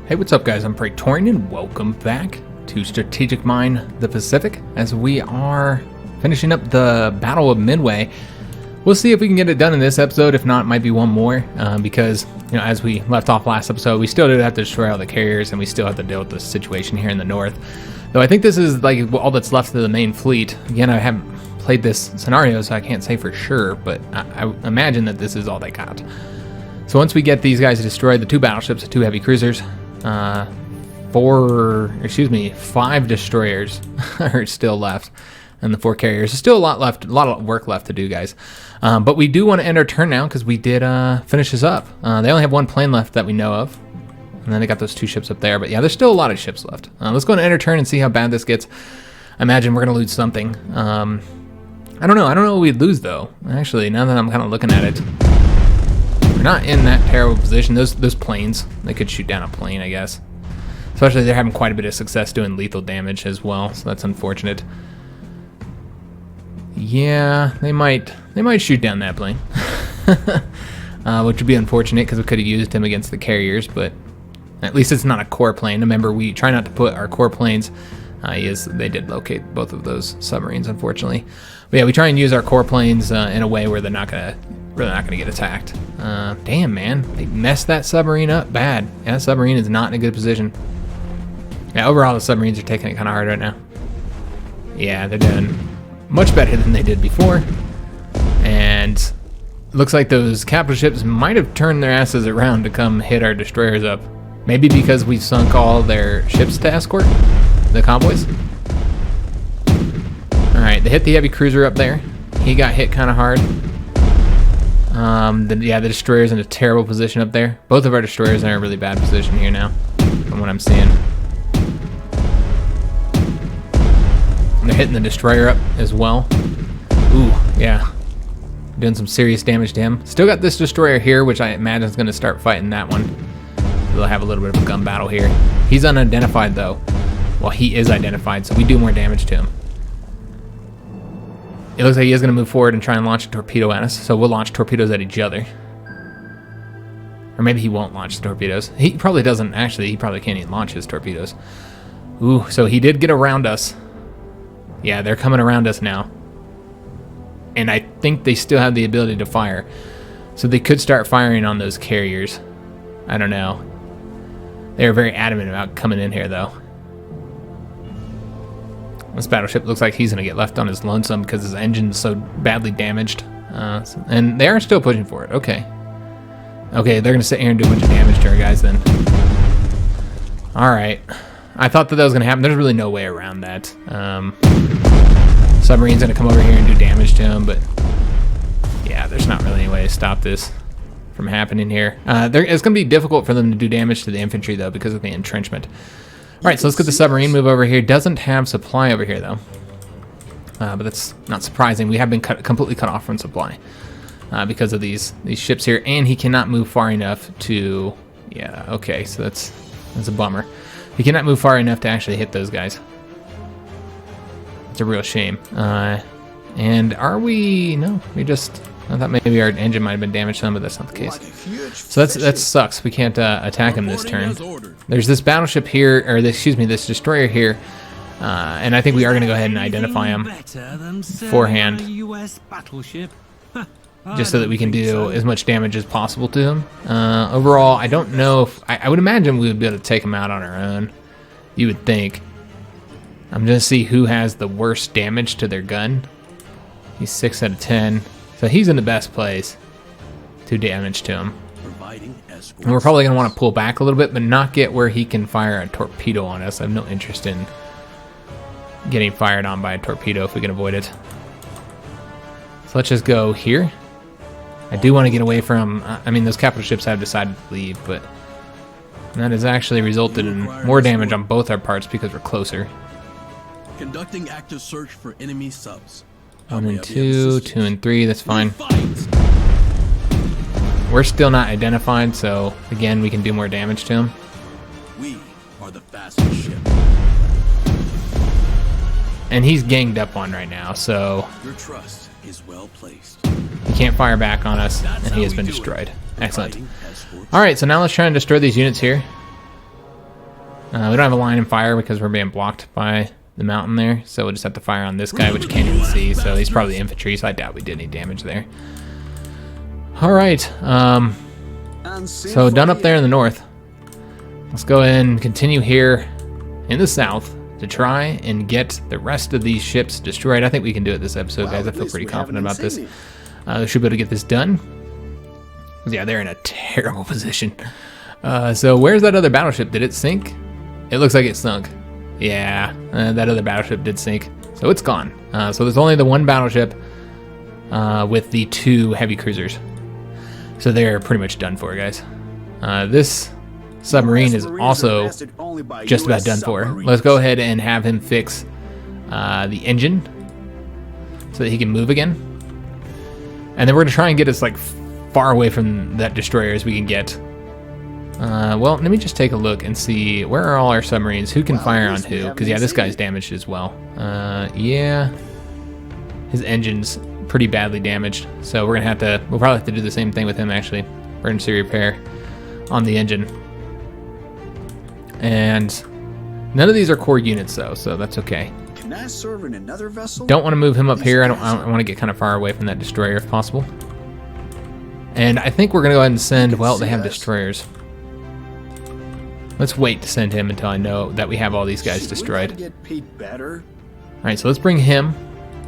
Hey, what's up guys? I'm Praetorian and welcome back to Strategic Mine the Pacific as we are finishing up the Battle of Midway. We'll see if we can get it done in this episode. If not, it might be one more because, you know, as we left off last episode, we still did have to destroy all the carriers and we still have to deal with the situation here in the north. Though I think this is like all that's left of the main fleet. Again, I haven't played this scenario, so I can't say for sure, but I imagine that this is all they got. So once we get these guys destroyed, the two battleships, the two heavy cruisers, 5 destroyers are still left, and the 4 carriers. There's still a lot left, a lot of work left to do, guys. But we do want to end our turn now because we did finish this up. They only have 1 plane left that we know of, and then they got those 2 ships up there. But yeah, there's still a lot of ships left. Let's go and end our turn and see how bad this gets. I imagine we're gonna lose something. I don't know. I don't know what we'd lose though. Actually, now that I'm kind of looking at it. Not in that terrible position. Those planes, they could shoot down a plane, I guess. Especially they're having quite a bit of success doing lethal damage as well, so that's unfortunate. Yeah, they might shoot down that plane, which would be unfortunate because we could have used him against the carriers. But at least it's not a core plane. Remember, we try not to put our core planes. They did locate both of those submarines, unfortunately. But yeah, we try and use our core planes in a way where they're not gonna get attacked. Damn, man, they messed that submarine up bad. Yeah, that submarine is not in a good position. Yeah, overall the submarines are taking it kind of hard right now. Yeah, they're doing much better than they did before. And looks like those capital ships might have turned their asses around to come hit our destroyers up. Maybe because we sunk all their ships to escort the convoys. Alright, they hit the heavy cruiser up there. He got hit kind of hard. The destroyer's in a terrible position up there. Both of our destroyers are in a really bad position here now, from what I'm seeing. And they're hitting the destroyer up as well. Ooh, yeah. Doing some serious damage to him. Still got this destroyer here, which I imagine is going to start fighting that one. They'll have a little bit of a gun battle here. He's unidentified, though. Well, he is identified, so we do more damage to him. It looks like he is going to move forward and try and launch a torpedo at us, so we'll launch torpedoes at each other. Or maybe he won't launch the torpedoes. He probably doesn't, actually. He probably can't even launch his torpedoes. Ooh, so he did get around us. Yeah, they're coming around us now. And I think they still have the ability to fire. So they could start firing on those carriers. I don't know. They were very adamant about coming in here, though. This battleship looks like he's going to get left on his lonesome because his engine's so badly damaged. And they are still pushing for it. Okay. Okay, they're going to sit here and do a bunch of damage to our guys then. Alright. I thought that was going to happen. There's really no way around that. Submarine's going to come over here and do damage to him, but yeah, there's not really any way to stop this from happening here. It's going to be difficult for them to do damage to the infantry, though, because of the entrenchment. Alright, so let's get the submarine move over here. Doesn't have supply over here, though. But that's not surprising. We have been completely cut off from supply because of these ships here. And he cannot move far enough to... Yeah, okay, so that's a bummer. He cannot move far enough to actually hit those guys. It's a real shame. And are we... No, we just... I thought maybe our engine might have been damaged some, but that's not the case. So that sucks. We can't attack him this turn. There's this battleship here, or this destroyer here, and I think we are going to go ahead and identify him beforehand, just so that we can do as much damage as possible to him. Overall, I don't know if... I would imagine we would be able to take him out on our own. You would think. I'm going to see who has the worst damage to their gun. He's 6 out of 10. So he's in the best place to damage to him. And we're probably going to want to pull back a little bit, but not get where he can fire a torpedo on us. I have no interest in getting fired on by a torpedo if we can avoid it. So let's just go here. I do want to get away from... I mean, those capital ships have decided to leave, but that has actually resulted in more damage on both our parts because we're closer. Conducting active search for enemy subs. 1 and 2, 2 and 3, that's fine. We're still not identified, so again, we can do more damage to him. We are the fastest ship. And he's ganged up on right now, so your trust is well placed. He can't fire back on us, and he has been destroyed. Excellent. Alright, so now let's try and destroy these units here. We don't have a line of fire because we're being blocked by the mountain there, so we'll just have to fire on this guy, which you can't even see, so he's probably infantry, so I doubt we did any damage there. Alright, so done up there in the north. Let's go ahead and continue here in the south to try and get the rest of these ships destroyed. I think we can do it this episode, guys. I feel pretty confident about this. We should be able to get this done. Yeah, they're in a terrible position. So where's that other battleship? Did it sink? It looks like it sunk. Yeah, that other battleship did sink. So it's gone. So there's only the one battleship with the 2 heavy cruisers. So they're pretty much done for, guys. This submarine is also just about done for. Let's go ahead and have him fix the engine so that he can move again. And then we're going to try and get us like far away from that destroyer as we can get. Well, let me just take a look and see where are all our submarines. Who can fire on who? Because yeah, this guy's damaged as well. Yeah, his engine's pretty badly damaged. So we're gonna we'll probably have to do the same thing with him actually. Emergency repair on the engine. And none of these are core units though, so that's okay. Can I serve in another vessel? Don't want to move him up here. I want to get kind of far away from that destroyer if possible. And I think we're gonna go ahead and send. Well, they have destroyers. Let's wait to send him until I know that we have all these guys destroyed. Get paid better. All right, so let's bring him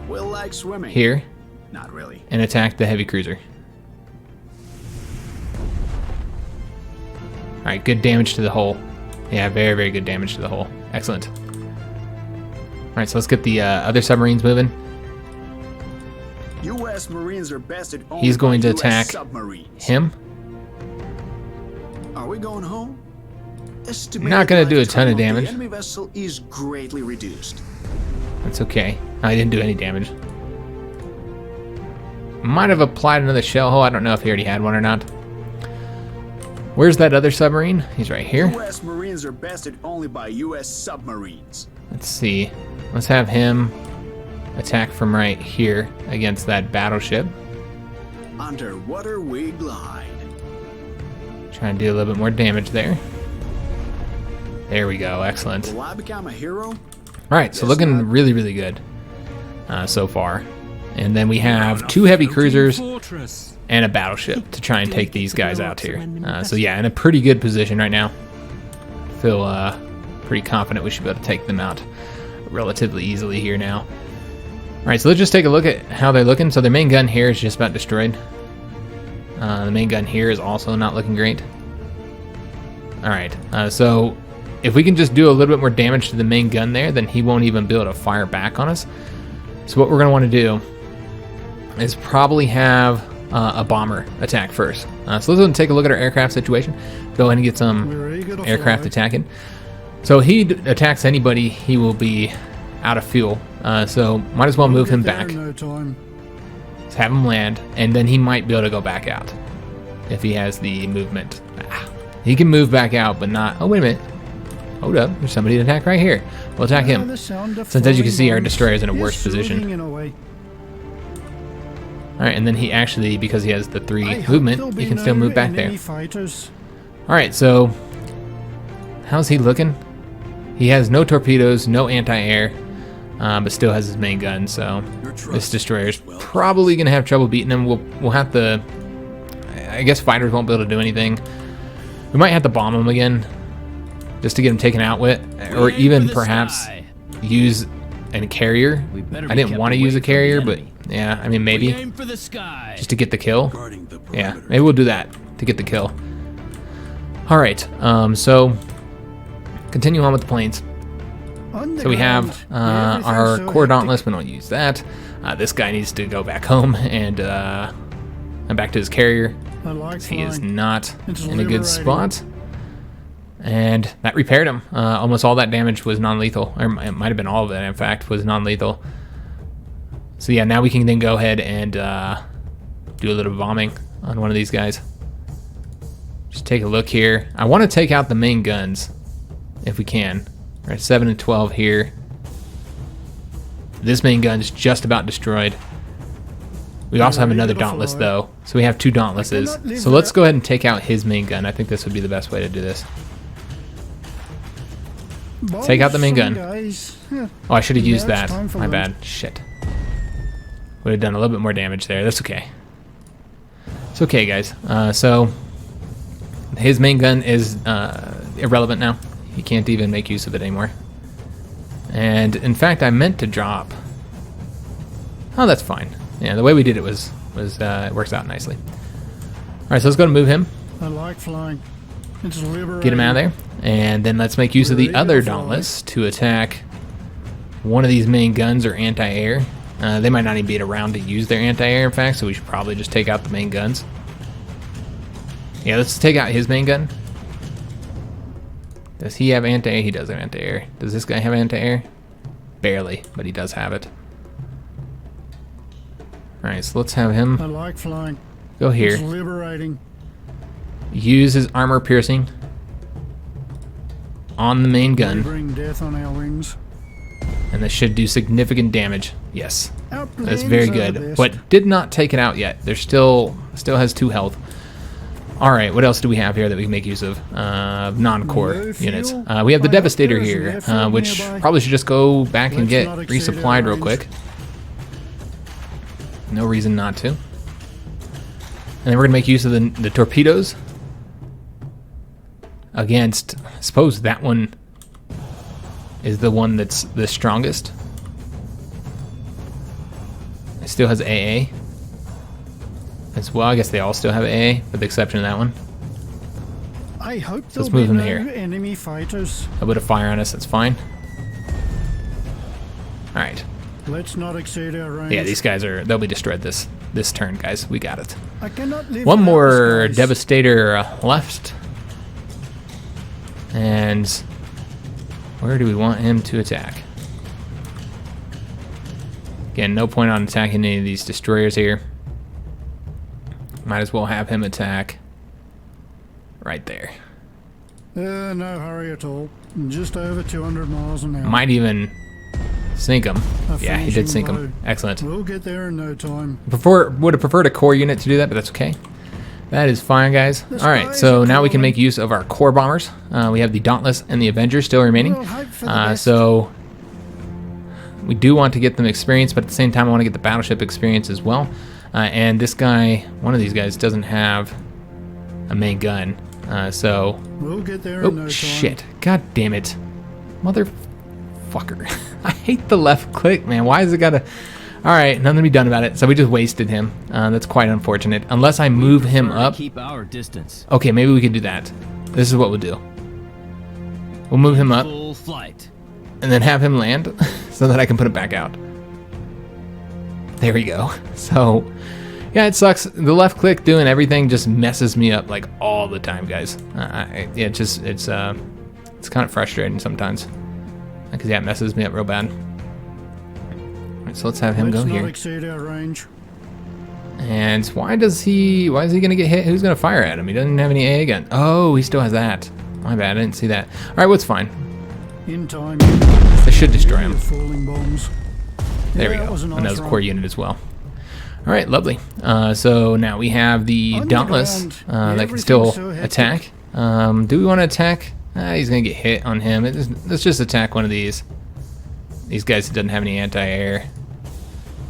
Will like swimming. here. Not really. And attack the heavy cruiser. All right, good damage to the hull. Yeah, very, very good damage to the hull. Excellent. All right, so let's get the other submarines moving. U.S. Marines are best at only He's going to US attack submarines. him. Are we going home? Not going to do a ton of damage. The enemy vessel is greatly reduced. That's okay. I didn't do any damage. Might have applied another shell hole. I don't know if he already had one or not. Where's that other submarine? He's right here. U.S. Marines are bested only by U.S. submarines. Let's see. Let's have him attack from right here against that battleship. Underwater we glide. Try and do a little bit more damage there. There we go. Excellent. Will I become a hero? All right, so looking really, really good so far. And then we have 2 heavy cruisers and a battleship to try and take these guys out here. So yeah, in a pretty good position right now. Feel pretty confident we should be able to take them out relatively easily here now. All right, so let's just take a look at how they're looking. So their main gun here is just about destroyed. The main gun here is also not looking great. All right, so if we can just do a little bit more damage to the main gun there, then he won't even be able to fire back on us. So what we're going to want to do is probably have a bomber attack first. So let's go and take a look at our aircraft situation. Go ahead and get some aircraft attacking. So he attacks anybody, he will be out of fuel. So might as well move him back. Let's have him land, and then he might be able to go back out if he has the movement. He can move back out, but not... Oh, wait a minute. Hold up, there's somebody to attack right here. We'll attack him. Since as you can see, our destroyer is in a worse position. Alright, and then he actually, because he has the 3 movement, he can still move back there. Alright, so how's he looking? He has no torpedoes, no anti-air, but still has his main gun, so this destroyer is probably going to have trouble beating him. We'll have to... I guess fighters won't be able to do anything. We might have to bomb him again, just to get him taken out with, or even perhaps use a carrier. I didn't want to use a carrier, but yeah, I mean maybe just to get the kill. Yeah, maybe we'll do that to get the kill. All right, so continue on with the planes. So we have our core dauntless. We don't use that. This guy needs to go back home and back to his carrier. He is not in a good spot. And that repaired him. Almost all that damage was non-lethal. Or it might have been all of it, in fact, was non-lethal. So yeah, now we can then go ahead and do a little bombing on one of these guys. Just take a look here. I want to take out the main guns, if we can. We're at 7 and 12 here. This main gun is just about destroyed. We also have another dauntless, though. So we have 2 dauntlesses. So let's go ahead and take out his main gun. I think this would be the best way to do this. Take out the main gun. Guys. Oh, I should have used Yeah, it's that. time for My lunch. bad. Shit. Would have done a little bit more damage there. That's okay. It's okay, guys. So his main gun is irrelevant now. He can't even make use of it anymore. And in fact, I meant to drop. Oh, that's fine. Yeah, the way we did it was it works out nicely. All right, so let's go and move him. I like flying. It's liberating. Get him out of there, and then let's make use of the other Dauntless to attack one of these main guns or anti-air. They might not even be around to use their anti-air, in fact, so we should probably just take out the main guns. Yeah, let's take out his main gun. Does he have anti-air? He does have anti-air. Does this guy have anti-air? Barely, but he does have it. Alright, so let's have him I like flying. go It's here. liberating. Use his armor piercing on the main We gun, bring death on our wings. and this should do significant damage. Yes. Our That's planes very are good, the best. but did not take it out yet. There's still has 2 health. All right, what else do we have here that we can make use of? Non-core No fuel? units. We have the I hope Devastator there's here, airfield which nearby. probably should just go back and Let's get not exceed our resupplied real range. quick. No reason not to. And then we're gonna make use of the torpedoes against. I suppose that one is the one that's the strongest. It still has AA as well. I guess they all still have AA, with the exception of that one. I hope Let's there'll move be him no here. enemy fighters. A bit of fire on us, that's fine. Alright. Let's not exceed our range. Yeah, these guys they'll be destroyed this turn, guys. We got it. I cannot live One without more the skies. Devastator left. And where do we want him to attack? Again, no point on attacking any of these destroyers here. Might as well have him attack right there. No hurry at all. Just over 200 miles an hour. Might even sink him. A Yeah, he did finishing sink blow. him. Excellent. We'll get there in no time. Would have preferred a core unit to do that, but that's okay. That is fine, guys. The All right, skies so are now we can calling. make use of our core bombers. We have the Dauntless and the Avenger still remaining. We'll hope for the best. So we do want to get them experience, but at the same time, I want to get the battleship experience as well. And this guy, one of these guys, doesn't have a main gun. So, We'll get there in no oh time. shit! God damn it, motherfucker! I hate the left click, man. Why is it gotta? All right, nothing to be done about it. So we just wasted him. That's quite unfortunate. Unless I move him Prefer to up. Keep our distance. Okay, maybe we could do that. This is what we'll do. We'll move him up Full flight. and then have him land so that I can put him back out. There we go. So, yeah, it sucks. The left click doing everything just messes me up like all the time, guys. It's kind of frustrating sometimes because yeah, it messes me up real bad. All right, so let's have him Let's go not here. exceed our range. And why is he gonna get hit? Who's gonna fire at him? He doesn't have any AA gun. Oh, he still has that. My bad, I didn't see that. All right, what's fine? In time. They should destroy him. Falling bombs. There Yeah, we that go. was a nice Another run. core unit as well. All right, lovely. So now we have the Dauntless Underground. that can Everything's still so hectic. attack. Do we want to attack? He's gonna get hit on him. Let's just attack one of these. These guys that doesn't have any anti-air.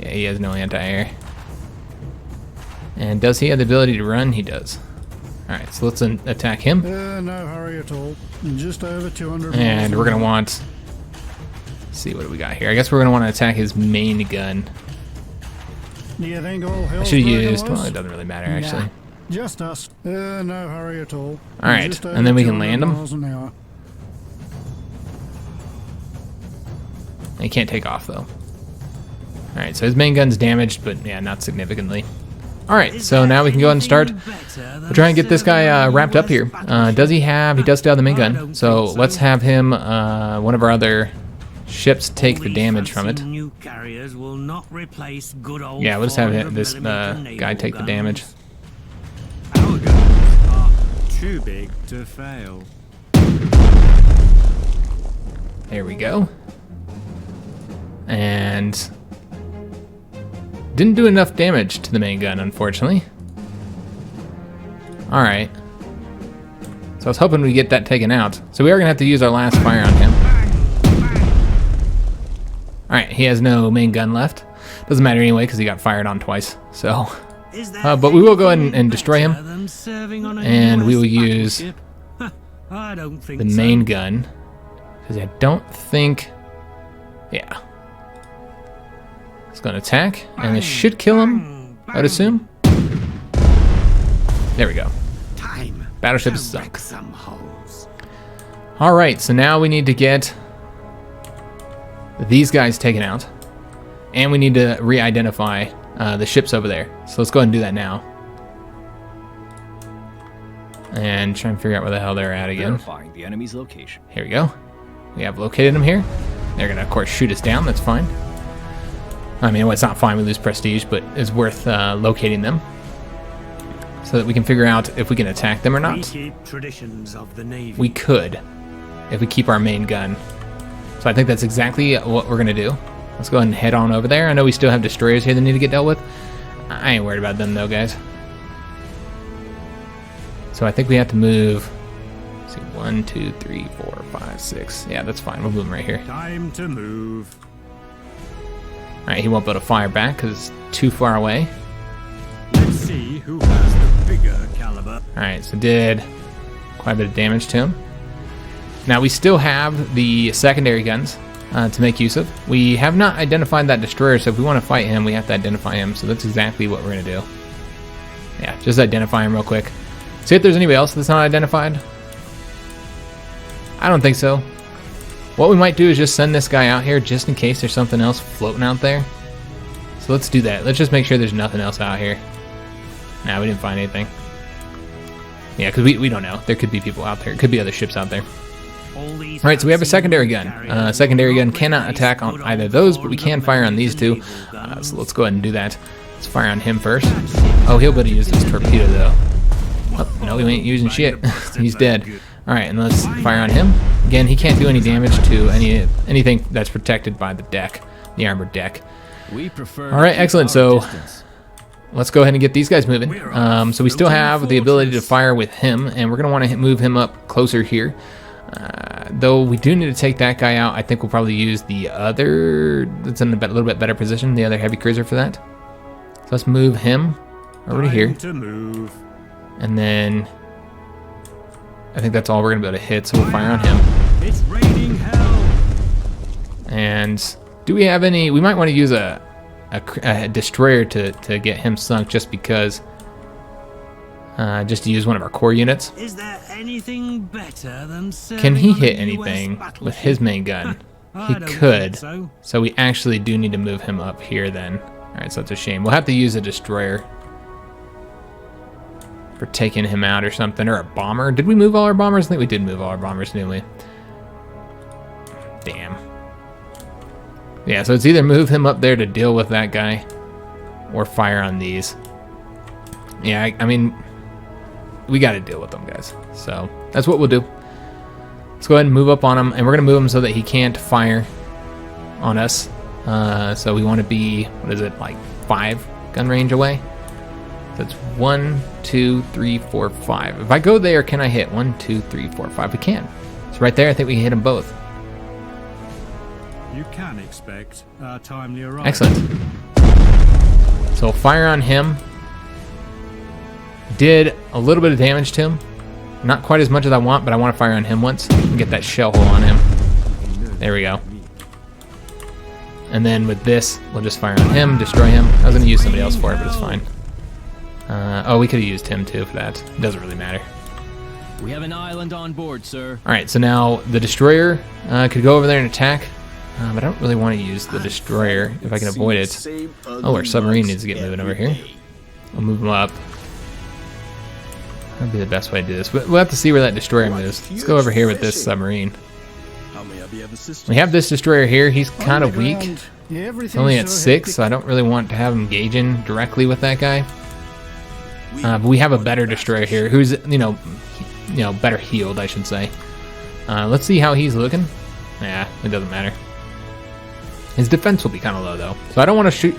Yeah, he has no anti-air. And does he have the ability to run? He does. All right, so let's attack him. No hurry at all. Just over 200 miles And an we're gonna hour. want. Let's see, what do we got here? I guess we're gonna want to attack his main gun. Do you think all I hell's should have broken used. loose? Well, it doesn't really matter actually. Nah, just us. No hurry at all. All right, Just and then over we can 200 land 'em? miles an hour. He can't take off though. Alright, so his main gun's damaged, but yeah, not significantly. Alright, so now we can go ahead and start. We'll try and get this guy wrapped up here. He does still have the main gun. So let's have him, one of our other ships take the damage from it. New carriers will not replace good old Yeah, we'll just have 400 this millimeter guy naval take the guns. damage. Our guns are too big to fail. There we go. And didn't do enough damage to the main gun, unfortunately. Alright. So I was hoping we'd get that taken out. So we are going to have to use our last fire on him. Alright, he has no main gun left. Doesn't matter anyway because he got fired on twice. So, but we will go ahead and destroy him. And we will use I don't think the main gun. Because I don't think... Yeah. It's going to attack. And this should kill him, I would assume. There we go. Battleship sunk. Alright, so now we need to get these guys taken out. And we need to re-identify the ships over there. So let's go ahead and do that now. And try and figure out where the hell they're at again. Verifying the enemy's location. Here we go. We have located them here. They're going to, of course, shoot us down. That's fine. I mean, well, it's not fine. We lose prestige, but it's worth locating them. So that we can figure out if we can attack them or not. We keep traditions of the Navy. We could, if we keep our main gun. So I think that's exactly what we're going to do. Let's go ahead and head on over there. I know we still have destroyers here that need to get dealt with. I ain't worried about them though, guys. So I think we have to move. Let's see, 1, 2, 3, 4, 5, 6. Yeah, that's fine. We'll move him right here. Time to move. All right, he won't be able to fire back because it's too far away. Let's see who has the bigger caliber. All right, so did quite a bit of damage to him. Now we still have the secondary guns to make use of. We have not identified that destroyer, so if we want to fight him, we have to identify him. So that's exactly what we're going to do. Yeah, just identify him real quick. See if there's anybody else that's not identified. I don't think so. What we might do is just send this guy out here just in case there's something else floating out there. So let's do that. Let's just make sure there's nothing else out here. Nah, we didn't find anything. Yeah, because we don't know. There could be people out there. It could be other ships out there. Alright, so we have a secondary gun. Secondary gun cannot attack on either of those, but we can fire on these two. So let's go ahead and do that. Let's fire on him first. Oh, he'll be able to use this torpedo, though. Oh, no, he ain't using shit. He's dead. Alright, and let's fire on him. Again, he can't do any damage to anything that's protected by the deck, the armored deck. Alright, excellent. So let's go ahead and get these guys moving. So we still have the ability to fire with him, and we're going to want to move him up closer here. Though we do need to take that guy out, I think we'll probably use the other that's in a little bit better position, the other heavy cruiser for that. So let's move him over to here. And then I think that's all we're going to be able to hit, so we'll fire on him. It's raining hell. And do we have any... We might want to use a destroyer to get him sunk just because... just to use one of our core units. Is there anything better than Can he hit anything with his main gun? He could. So we actually do need to move him up here then. Alright, so that's a shame. We'll have to use a destroyer for taking him out or something, or a bomber. Did we move all our bombers? I think we did move all our bombers, didn't we? Damn. Yeah, so it's either move him up there to deal with that guy or fire on these. Yeah, I mean, we got to deal with them, guys. So that's what we'll do. Let's go ahead and move up on him, and we're going to move him so that he can't fire on us. So we want to be, what is it, like 5 gun range away? That's 1, 2, 3, 4, 5. If I go there, can I hit 1, 2, 3, 4, 5? We can. So right there, I think we can hit them both. You can expect a timely arrival. Excellent. So fire on him. Did a little bit of damage to him. Not quite as much as I want, but I want to fire on him once and get that shell hole on him. There we go. And then with this, we'll just fire on him, destroy him. I was going to use somebody else for it, but it's fine. Oh, we could have used him too for that. It doesn't really matter. We have an island on board, sir. Alright, so now the destroyer could go over there and attack. But I don't really want to use the destroyer if I can avoid it. Oh, our submarine needs to get moving over here. I'll move him up. That'd be the best way to do this. We'll have to see where that destroyer moves. Let's go over here with this submarine. We have this destroyer here. He's kind of weak. He's only at 6, so I don't really want to have him engaging directly with that guy. But we have a better destroyer here, who's better healed, I should say. Let's see how he's looking. Yeah, it doesn't matter. His defense will be kind of low though, so I don't want to shoot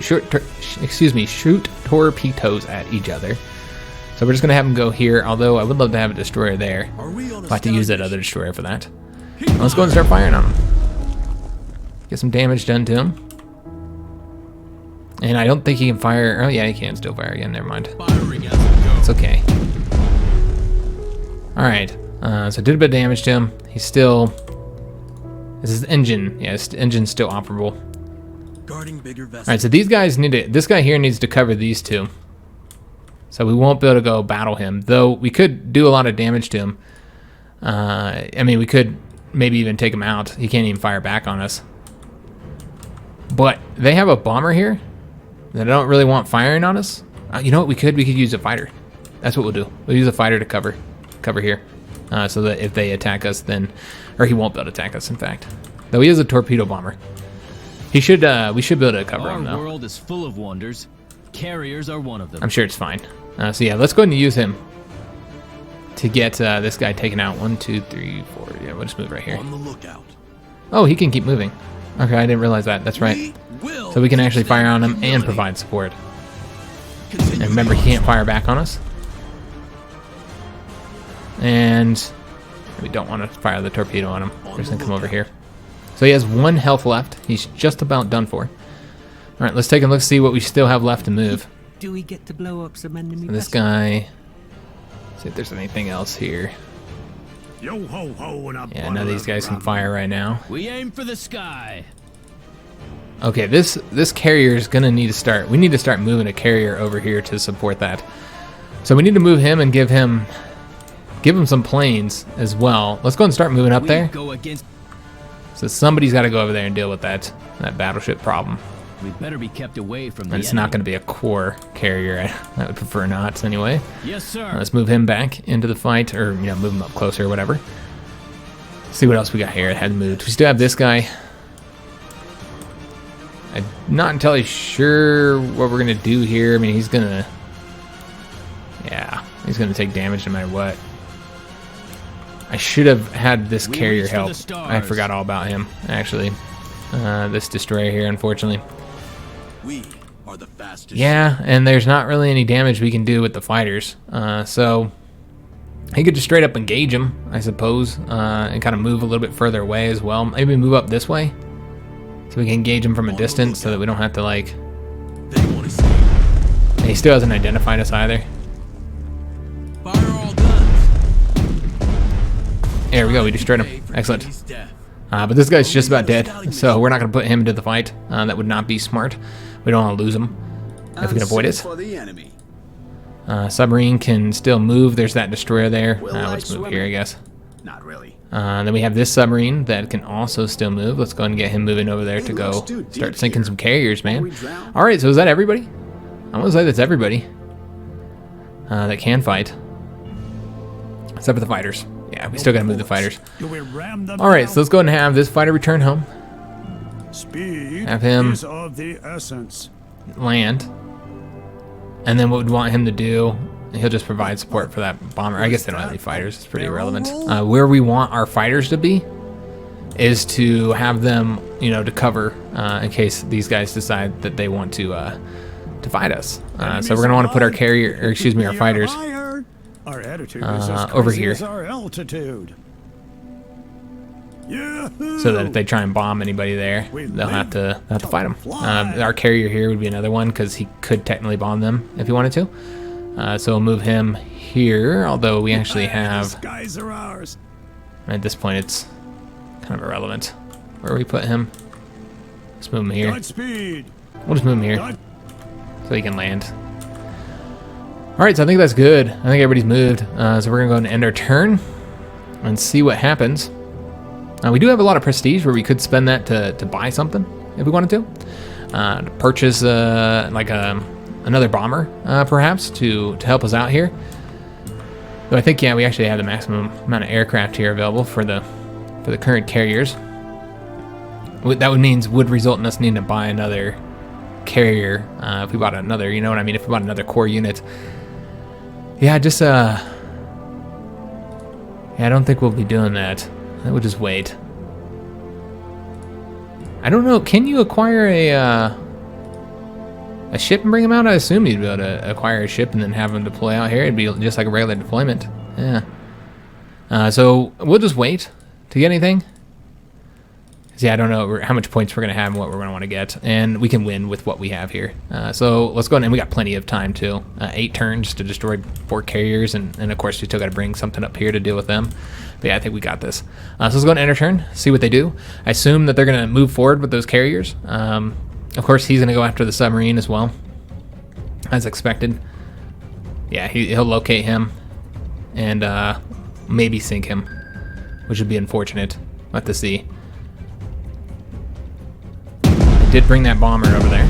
torpedoes at each other. So we're just gonna have him go here. Although I would love to have a destroyer there. I'll have to use that other destroyer for that. Let's go and start firing on him. Get some damage done to him. And I don't think he can fire. Oh, yeah, he can still fire again. Never mind. Firing as we go. It's okay. Alright. So did a bit of damage to him. He's still... This is the engine. Yeah, his engine's still operable. Guarding bigger vessels. Alright, so these guys need to... This guy here needs to cover these two. So we won't be able to go battle him. Though we could do a lot of damage to him. I mean, we could maybe even take him out. He can't even fire back on us. But they have a bomber here that I don't really want firing on us. You know what? We could use a fighter. That's what we'll do. We'll use a fighter to cover here, so that if they attack us, then, or he won't be able to attack us. In fact, though he is a torpedo bomber, he should. We should be able to cover him though. Our world is full of wonders. Carriers are one of them. I'm sure it's fine. So yeah, let's go ahead and use him to get this guy taken out. 1, 2, 3, 4. Yeah, we'll just move right here. On the lookout. Oh, he can keep moving. Okay, I didn't realize that. That's right. So we can actually fire on him and provide support. And remember, he can't fire back on us. And we don't want to fire the torpedo on him. We're just going to come over here. So he has 1 health left. He's just about done for. All right, let's take a look, see what we still have left to move. Do we get to blow up some enemy So this vessels? guy... See if there's anything else here. Yo ho ho and a Yeah, none of these guys can fire right now. We aim for the sky. Okay, this carrier is gonna need to start. We need to start moving a carrier over here to support that. So we need to move him and give him some planes as well. Let's go and start moving up We there. go against. So somebody's got to go over there and deal with that battleship problem. We better be kept away from the And it's not enemy. going to be a core carrier. I would prefer not anyway. Yes, sir. Let's move him back into the fight, or move him up closer or whatever. See what else we got here. It had moved. We still have this guy. I'm not entirely sure what we're gonna do here. I mean, he's gonna take damage no matter what. I should have had this We carrier reach for help. the stars. I forgot all about him, actually. This destroyer here, unfortunately. We are the fastest. Yeah, and there's not really any damage we can do with the fighters. So he could just straight up engage him, I suppose, and kind of move a little bit further away as well. Maybe move up this way so we can engage him from a distance so that we don't have to, like... They want to see. And he still hasn't identified us either. Fire all guns. There we go, we destroyed him. Excellent. He's dead. But this guy's just about dead, so we're not going to put him into the fight. That would not be smart. We don't want to lose him if we can avoid it. For the enemy. Submarine can still move. There's that destroyer there. Will I Let's move swim here, it? I guess. Not really. Then we have this submarine that can also still move. Let's go ahead and get him moving over there to go looks too deep start sinking here. some carriers, man. we drown? All right, so is that everybody? I want to say that's everybody that can fight, except for the fighters. Yeah, we still got to move the fighters. Do we ram them All right, down? so let's go ahead and have this fighter return home, Speed have him- is of the essence. land, and then what we'd want him to do, he'll just provide support for that bomber. I guess they don't have any fighters. It's pretty irrelevant. Where we want our fighters to be is to have them, to cover in case these guys decide that they want to fight us. So we're gonna want to put our carrier, or excuse me, our fighters Higher. Our attitude is as over crazy here. as our altitude. Yahoo! so that if they try and bomb anybody there, they'll have to fight them. Our carrier here would be another one because he could technically bomb them if he wanted to. So we'll move him here, although we actually The have, skies are ours. at this point, it's kind of irrelevant where we put him. Let's move him here. Godspeed. We'll just move him here God- so he can land. All right, so I think that's good. I think everybody's moved. So we're gonna go ahead and end our turn and see what happens. We do have a lot of prestige where we could spend that to buy something if we wanted to purchase another bomber, perhaps to help us out here. Though I think we actually have the maximum amount of aircraft here available for the current carriers. That would result in us needing to buy another carrier if we bought another. You know what I mean? If we bought another core unit. Yeah, just I don't think we'll be doing that. I would just wait. I don't know. Can you acquire a ship and bring them out? I assume you'd be able to acquire a ship and then have them deploy out here. It'd be just like a regular deployment. Yeah. So we'll just wait to get anything. Yeah, I don't know how much points we're going to have and what we're going to want to get. And we can win with what we have here. So let's go ahead, and we got plenty of time too. 8 turns to destroy 4 carriers, and of course we still got to bring something up here to deal with them. But yeah, I think we got this. So let's go and enter turn, see what they do. I assume that they're going to move forward with those carriers. Of course, he's going to go after the submarine as well, as expected. Yeah, he'll locate him and maybe sink him, which would be unfortunate. We'll have to see. Did bring that bomber over there.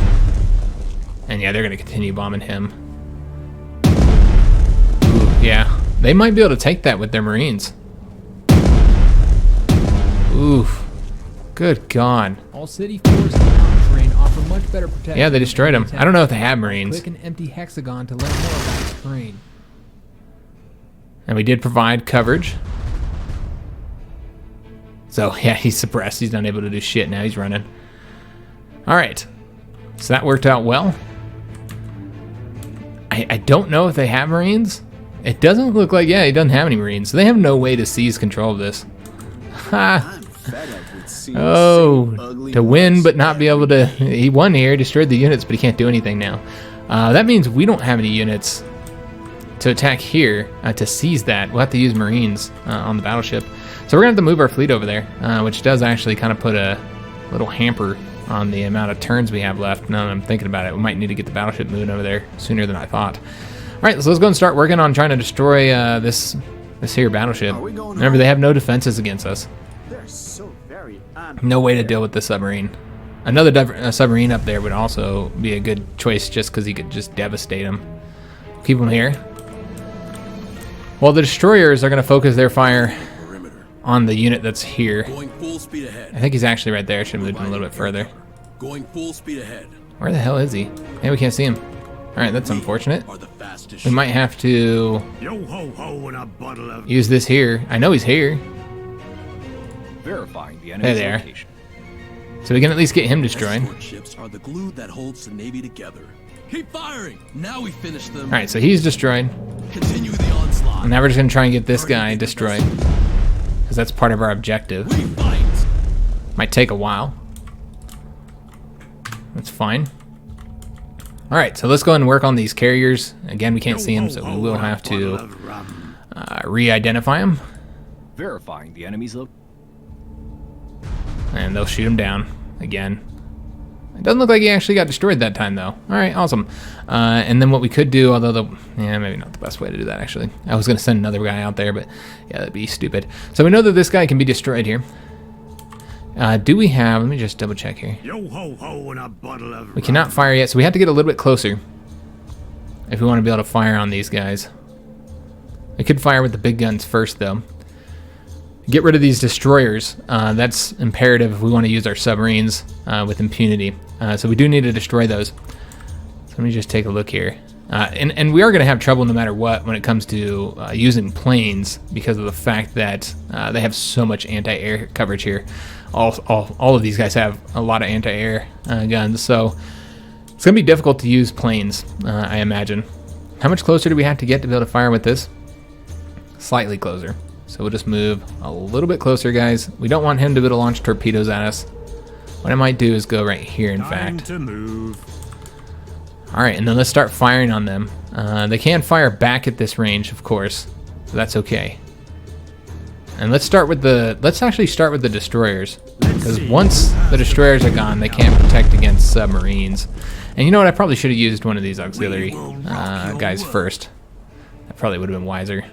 And yeah, they're going to continue bombing him. Ooh, yeah. They might be able to take that with their Marines. Oof. Good God. All city forts and mountain terrain offer much better protection. Yeah, they destroyed him. I don't know if they have Marines. Click an empty hexagon to learn more about its terrain. And we did provide coverage. So yeah, he's suppressed. He's not able to do shit now. He's running. Alright, so that worked out well. I don't know if they have Marines. It doesn't look like, yeah, he doesn't have any Marines. So they have no way to seize control of this. Ha! Oh, to win but not be able to... He won here, destroyed the units, but he can't do anything now. That means we don't have any units to attack here to seize that. We'll have to use Marines on the battleship. So we're going to have to move our fleet over there, which does actually kind of put a little hamper on the amount of turns we have left. Now that I'm thinking about it, we might need to get the battleship moving over there sooner than I thought. All right, so let's go and start working on trying to destroy this here battleship. Remember, they have no defenses against us. No way to deal with the submarine. Another submarine up there would also be a good choice just because he could just devastate them. Keep them here. Well, the destroyers are going to focus their fire on the unit that's here. Going full speed ahead. I think he's actually right there. I should have moved him a little bit further. Going full speed ahead. Where the hell is he? Hey, we can't see him. Alright, that's unfortunate. We might have to use this here. I know he's here. Verifying the Hey enemy's there. location. So we can at least get him destroyed. Escort ships are the glue that holds the Navy together. Keep firing! Now we finish them. Alright, so he's destroyed. Continue the onslaught. And now we're just going to try and get this guy destroyed. Because that's part of our objective. We fight! Might take a while. That's fine. Alright, so let's go ahead and work on these carriers. Again, we can't see them, so we will have to re-identify them. Verifying the enemy's location. And they'll shoot him down again. It doesn't look like he actually got destroyed that time, though. Alright, awesome. And then what we could do, although, yeah, maybe not the best way to do that, actually. I was going to send another guy out there, but yeah, that'd be stupid. So we know that this guy can be destroyed here. Do we have, let me just double check here. We cannot fire yet, so we have to get a little bit closer if we want to be able to fire on these guys. We could fire with the big guns first, though. Get rid of these destroyers. That's imperative if we want to use our submarines with impunity. So we do need to destroy those. So let me just take a look here. And we are going to have trouble no matter what when it comes to using planes because of the fact that they have so much anti-air coverage here. All of these guys have a lot of anti-air guns, so it's going to be difficult to use planes, I imagine. How much closer do we have to get to be able to fire with this? Slightly closer. So we'll just move a little bit closer, guys. We don't want him to be able to launch torpedoes at us. What I might do is go right here, in fact. To move. Alright, and then let's start firing on them. They can fire back at this range, of course, so that's okay. And let's actually start with the destroyers. Because once the destroyers are gone, they can't protect against submarines. And you know what, I probably should have used one of these auxiliary guys first. That probably would have been wiser.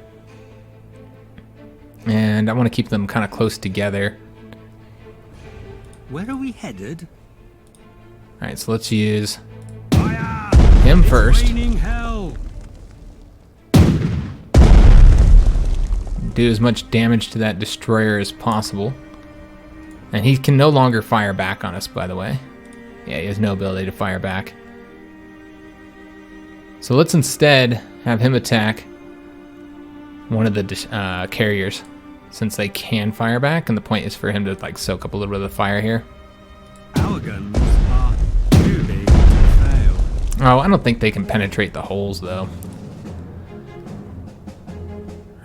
And I want to keep them kind of close together. Where are we headed? Alright, so let's use him first. Do as much damage to that destroyer as possible. And he can no longer fire back on us, by the way. Yeah, he has no ability to fire back. So let's instead have him attack one of the carriers, since they can fire back, and the point is for him to like soak up a little bit of the fire here. Our guns are too big to fail. Oh, I don't think they can penetrate the holes, though.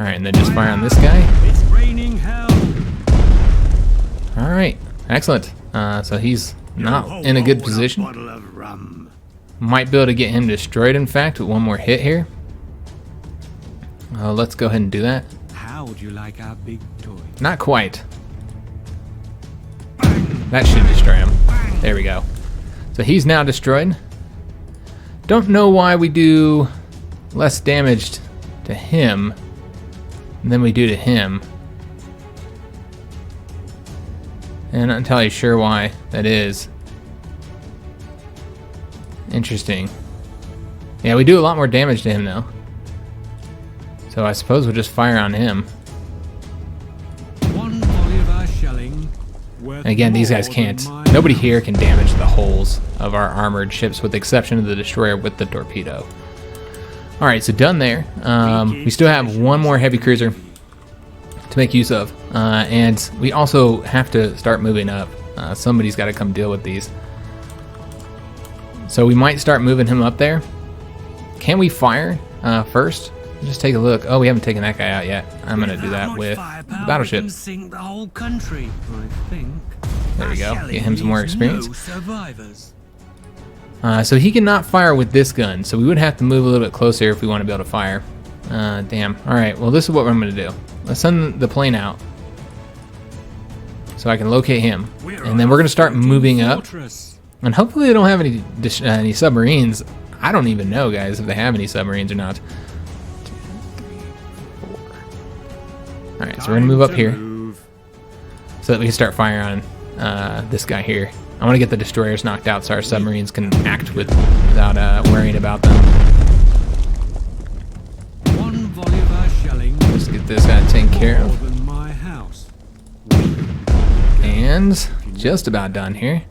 Alright, and then just fire on this guy. It's raining hell. Alright, Excellent. So he's not in a good position. Might be able to get him destroyed, in fact, with one more hit here. Let's go ahead and do that. How would you like our big toy? Not quite. That should destroy him. There we go. So he's now destroyed. Don't know why we do less damage to him than we do to him. And I'm not entirely sure why that is. Interesting. Yeah, we do a lot more damage to him though. So I suppose we'll just fire on him. One volley of our shelling. And again, these guys can't. Nobody here can damage the hulls of our armored ships with the exception of the destroyer with the torpedo. Alright, so done there. We still have one more heavy cruiser to make use of. And we also have to start moving up. Somebody's got to come deal with these. So we might start moving him up there. Can we fire first? Just take a look. Oh, we haven't taken that guy out yet. I'm going to do that with battleships. Sink the whole country, I think. There we go. Get him some more experience. So he cannot fire with this gun, so we would have to move a little bit closer if we want to be able to fire. Damn. Alright, well this is what I'm going to do. Let's send the plane out so I can locate him. And then we're going to start moving up. And hopefully they don't have any submarines. I don't even know, guys, if they have any submarines or not. Alright, so we're going to move up here so that we can start firing on this guy here. I want to get the destroyers knocked out so our submarines can act without worrying about them. One volley of our shelling. Let's get this guy taken care of. Than my house. And just about done here.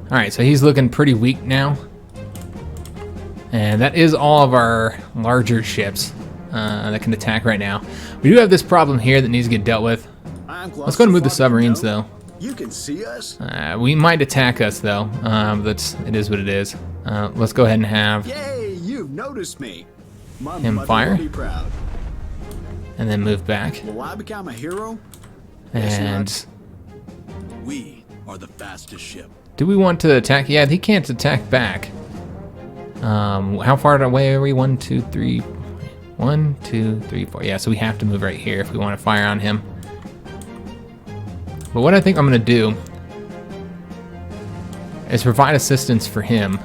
Alright, so he's looking pretty weak now. And that is all of our larger ships that can attack right now. We do have this problem here that needs to get dealt with. Let's go and move the submarines though. You can see us? We might attack us though. It is what it is. Let's go ahead and have Yay, you've noticed me. My him mother fire. will be proud. And then move back. Will I become a hero? And We are the fastest ship. do we want to attack? Yeah, he can't attack back. How far away are we? 1, 2, 3. 1, 2, 3, 4. Yeah, so we have to move right here if we want to fire on him. But what I think I'm going to do is provide assistance for him.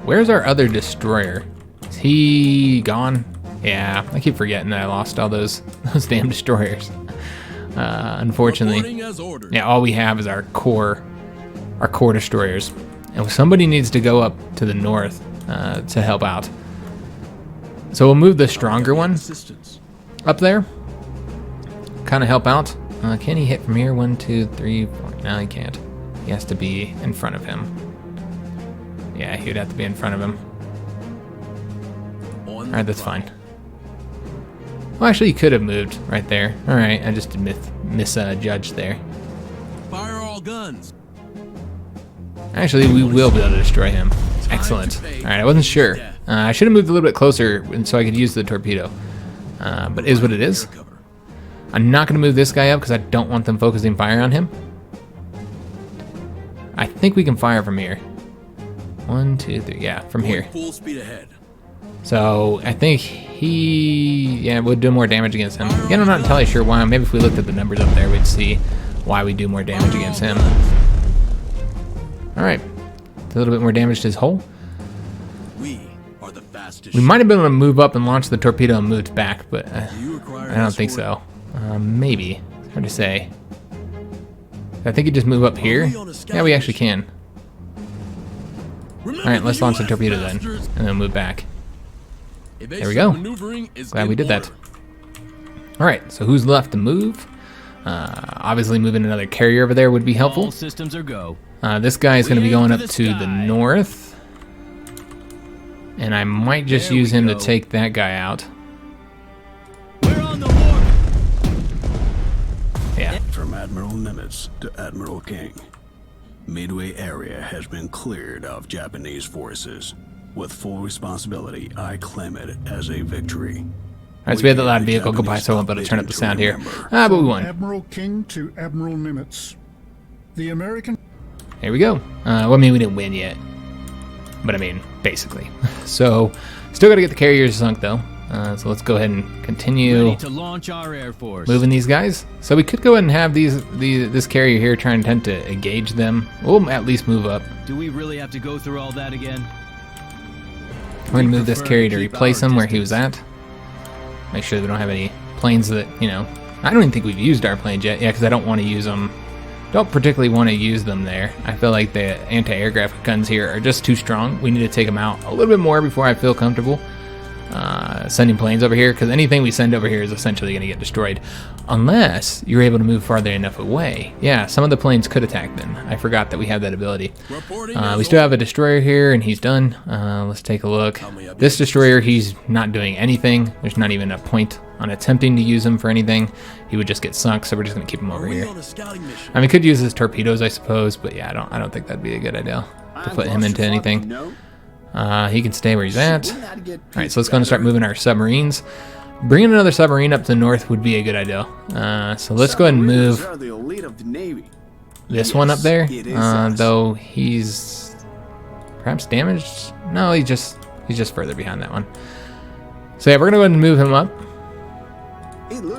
Where's our other destroyer? Is he gone? Yeah, I keep forgetting that I lost all those damn destroyers. Unfortunately. Reporting as ordered. Yeah, all we have is our core destroyers. And somebody needs to go up to the north to help out. So we'll move the stronger one Assistance. up there. Kind of help out. Can he hit from here? 1, 2, 3, 4. No, he can't. He has to be in front of him. Yeah, he would have to be in front of him. Alright, that's fine. Well, actually, he could have moved right there. Alright, I just misjudged there. Fire all guns. Actually, we will be able to destroy him. Excellent. Alright, I wasn't sure. I should have moved a little bit closer so I could use the torpedo. But is what it is. I'm not going to move this guy up because I don't want them focusing fire on him. I think we can fire from here. 1, 2, 3. Yeah, from here. Full speed ahead. So I think he would do more damage against him. Again, I'm not entirely sure why. Maybe if we looked at the numbers up there, we'd see why we do more damage against him. Alright. A little bit more damage to his hull. We are the fastest. We might have been able to move up and launch the torpedo and moved back, but Do you require I don't think so. Maybe. It's hard to say. I think you just move up here. Yeah, we actually can. Alright, let's launch the torpedo then, and then move back. There we go. Glad we did that. Alright, so who's left to move? Obviously moving another carrier over there would be helpful. All systems are go. This guy is going to be going up to the north. And I might just use him to take that guy out. We're on the board. Yeah. From Admiral Nimitz to Admiral King, Midway area has been cleared of Japanese forces. With full responsibility, I claim it as a victory. Alright, so we had the loud vehicle go by, so I won't be able to turn up the sound here. But we won. Admiral King to Admiral Nimitz. The American... Here we go. Well, I mean, we didn't win yet. But I mean, basically. So, still got to get the carriers sunk, though. So let's go ahead and continue Ready to launch our air force. moving these guys. So we could go ahead and have this carrier here try and attempt to engage them. We'll at least move up. Do we really have to go through all that again? We're going to move this carrier to replace him where he was at. Make sure we don't have any planes that, you know... I don't even think we've used our planes yet. Yeah, because I don't want to use them. Don't particularly want to use them there. I feel like the anti-aircraft guns here are just too strong. We need to take them out a little bit more before I feel comfortable sending planes over here, because anything we send over here is essentially going to get destroyed unless you're able to move farther enough away. Yeah, some of the planes could attack them. I forgot that we have that ability. We still have a destroyer here, and he's done. Let's take a look. This destroyer, he's not doing anything. There's not even a point on attempting to use him for anything. He would just get sunk, so we're just going to keep him over here. I mean, could use his torpedoes, I suppose, but yeah, I don't think that'd be a good idea to put him into anything. He can stay where he's at. Alright, so let's go and start moving our submarines. Bringing another submarine up to the north would be a good idea. So let's go ahead and move this one up there. Though he's perhaps damaged. No, he's just further behind that one. So yeah, we're gonna go ahead and move him up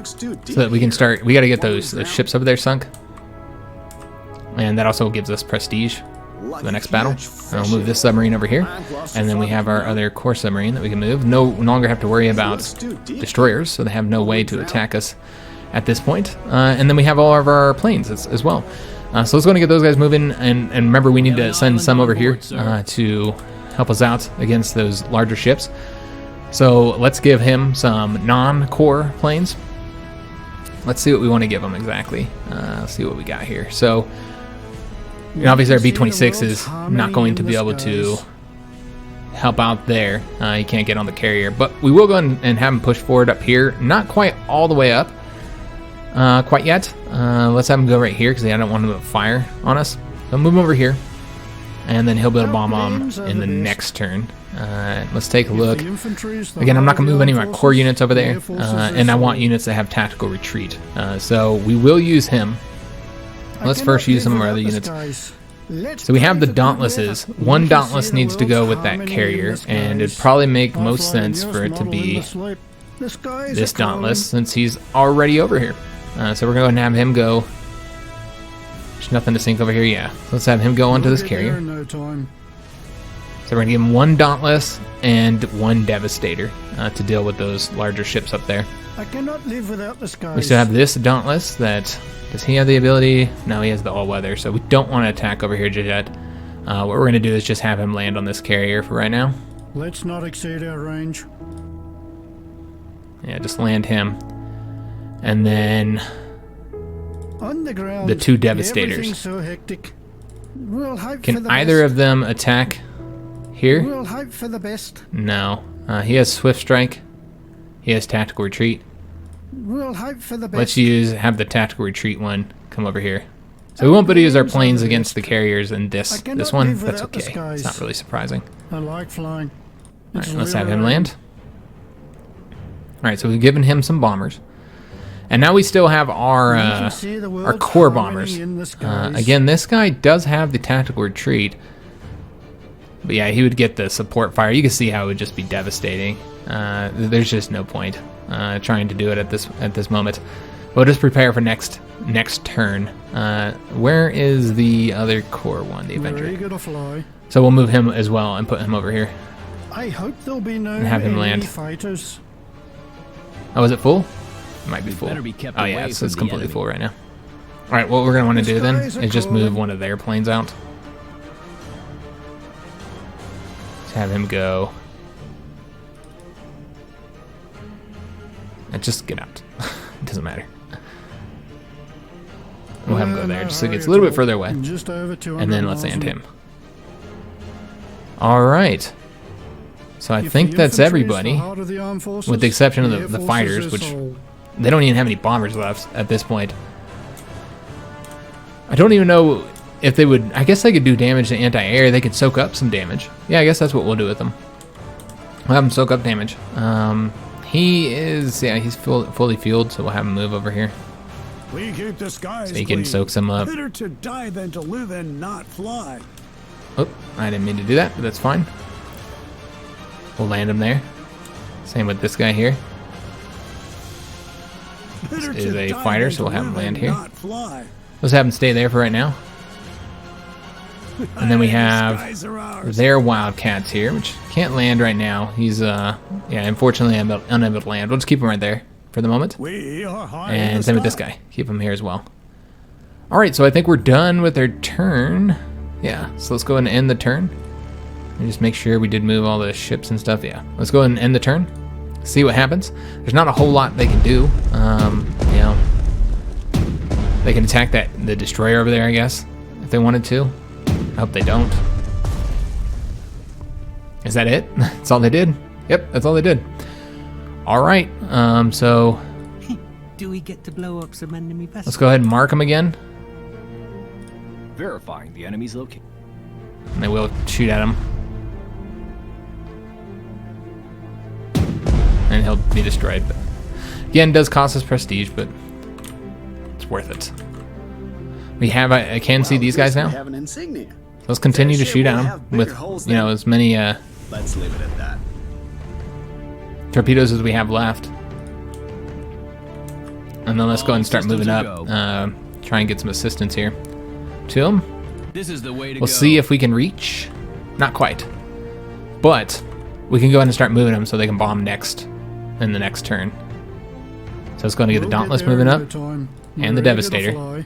so that we can start. We got to get those ships over there sunk, and that also gives us prestige for the next battle. I'll move this submarine over here, and then we have our other core submarine that we can move. No longer have to worry about destroyers, so they have no way to attack us at this point. And then we have all of our planes as well. So let's go and get those guys moving, and remember we need to send some over here to help us out against those larger ships. So let's give him some non-core planes. Let's see what we want to give him exactly. Let's see what we got here. So, you know, obviously our B-26 is not going to be able to help out there. He can't get on the carrier, but we will go and have him push forward up here. Not quite all the way up quite yet. Let's have him go right here because I don't want him to fire on us. So move him over here, and then he'll be able to bomb him in the next turn. Let's take a look. Again, I'm not going to move any of my core units over there, and I want units that have tactical retreat. So we will use him. Let's first use some of our other units. So we have the Dauntlesses. One Dauntless needs to go with that carrier, and it'd probably make most sense for it to be this Dauntless since he's already over here. So we're going to have him go. There's nothing to sink over here, yeah. Let's have him go onto this carrier. So we're going to give him one Dauntless and one Devastator to deal with those larger ships up there. I cannot live without the skies. We still have this Dauntless that... Does he have the ability? No, he has the all-weather, so we don't want to attack over here just yet. What we're going to do is just have him land on this carrier for right now. Let's not exceed our range. Yeah, just land him. And then... On the ground, the two Devastators. Everything's so hectic. We'll hope for Can the either best. of them attack here? We'll hope for the best. No. He has Swift Strike. He has Tactical Retreat. We'll hope for the best. Let's have the Tactical Retreat one come over here. So we won't be able to use our planes against the carriers in this one. That's okay. It's not really surprising. I like flying. Alright, let's have him land. Alright, so we've given him some bombers. And now we still have our core bombers. Again, this guy does have the Tactical Retreat. But yeah, he would get the support fire. You can see how it would just be devastating. There's just no point trying to do it at this moment. We'll just prepare for next turn. Where is the other core one, the Avenger? So we'll move him as well and put him over here. I hope there'll be no and have him land. Fighters. Oh, is it full? It might be full. Oh yeah, it's completely full right now. All right, what we're gonna want to do then is just move one of their planes out. Let's have him go. And just get out. It doesn't matter. We'll have him go there just so it gets a little bit further away. And then let's land him. Alright. So I think that's everybody. With the exception of the fighters, which they don't even have any bombers left at this point. I don't even know if they would... I guess they could do damage to anti-air. They could soak up some damage. Yeah, I guess that's what we'll do with them. We'll have them soak up damage. He is... Yeah, he's fully fueled, so we'll have him move over here. We keep the skies So he can clean. soak some up. Better to die than to live and not fly. Oh, I didn't mean to do that, but that's fine. We'll land him there. Same with this guy here. Better This is to a die fighter, than so to we'll have him live land and here. not fly. Let's have him stay there for right now. And then we The have skies are ours. their Wildcats here, which can't land right now. He's, yeah, unfortunately unable to land. We'll just keep him right there for the moment. We are high in And the same with this sky. guy. Keep him here as well. Alright, so I think we're done with our turn. Yeah, so let's go ahead and end the turn. And just make sure we did move all the ships and stuff. Yeah, let's go ahead and end the turn. See what happens. There's not a whole lot they can do. You know, they can attack the destroyer over there, I guess, if they wanted to. I hope they don't. Is that it? That's all they did? Yep, that's all they did. Alright, so Do we get to blow up some enemy vessels? let's go ahead and mark them again. Verifying the enemy's location. And they will shoot at him. And he'll be destroyed. But again, does cost us prestige, but it's worth it. We have, I can see these guys now. Have an insignia. Let's continue to That ship shoot at will them have bigger with, holes you know, than- as many Let's leave it at that. torpedoes as we have left. And then let's go ahead and start moving up. Try and get some assistance here to them. This is the way to We'll go. see if we can reach. Not quite. But we can go ahead and start moving them so they can bomb next in the next turn. So let's go ahead and get the We'll Dauntless there moving in up. no time. and the Ready to Devastator. fly.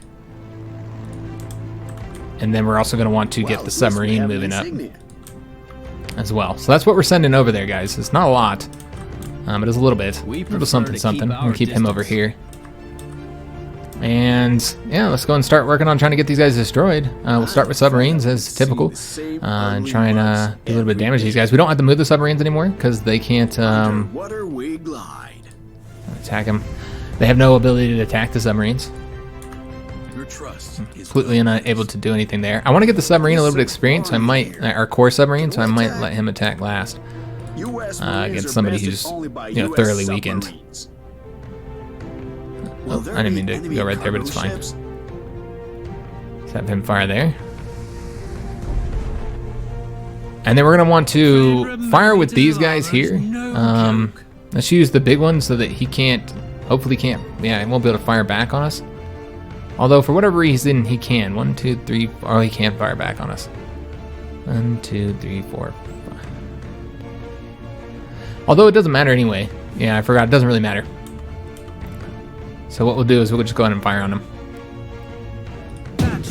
And then we're also going to want to get Well, the at least we submarine have an moving up insignia. as well. So that's what we're sending over there, guys. It's not a lot, but it's a little bit. We A little prefer something, to something. keep We'll our keep him over distance. here. And yeah, let's go and start working on trying to get these guys destroyed. We'll start with submarines as typical, and try and do a little bit of damage to these guys. We don't have to move the submarines anymore because they can't Underwater we glide. attack them. They have no ability to attack the submarines. Your trust is Completely unable to do anything there. I want to get the submarine a little bit of experience. So I might, our core submarine, so I might let him attack last. US Against Marines are somebody bested who's, only by you know, US thoroughly weakened. submarines. Oh, Will there I didn't be mean to enemy go right there, but it's cargo fine. ships? Let's have him fire there. And then we're going to want to fire with these guys here. Let's use the big one so that he can't, hopefully can't, yeah, he won't be able to fire back on us. Although for whatever reason he can. 1, 2, 3, oh, he can't fire back on us. 1, 2, 3, 4, 5. Although it doesn't matter anyway. Yeah, I forgot, it doesn't really matter. So what we'll do is we'll just go ahead and fire on them.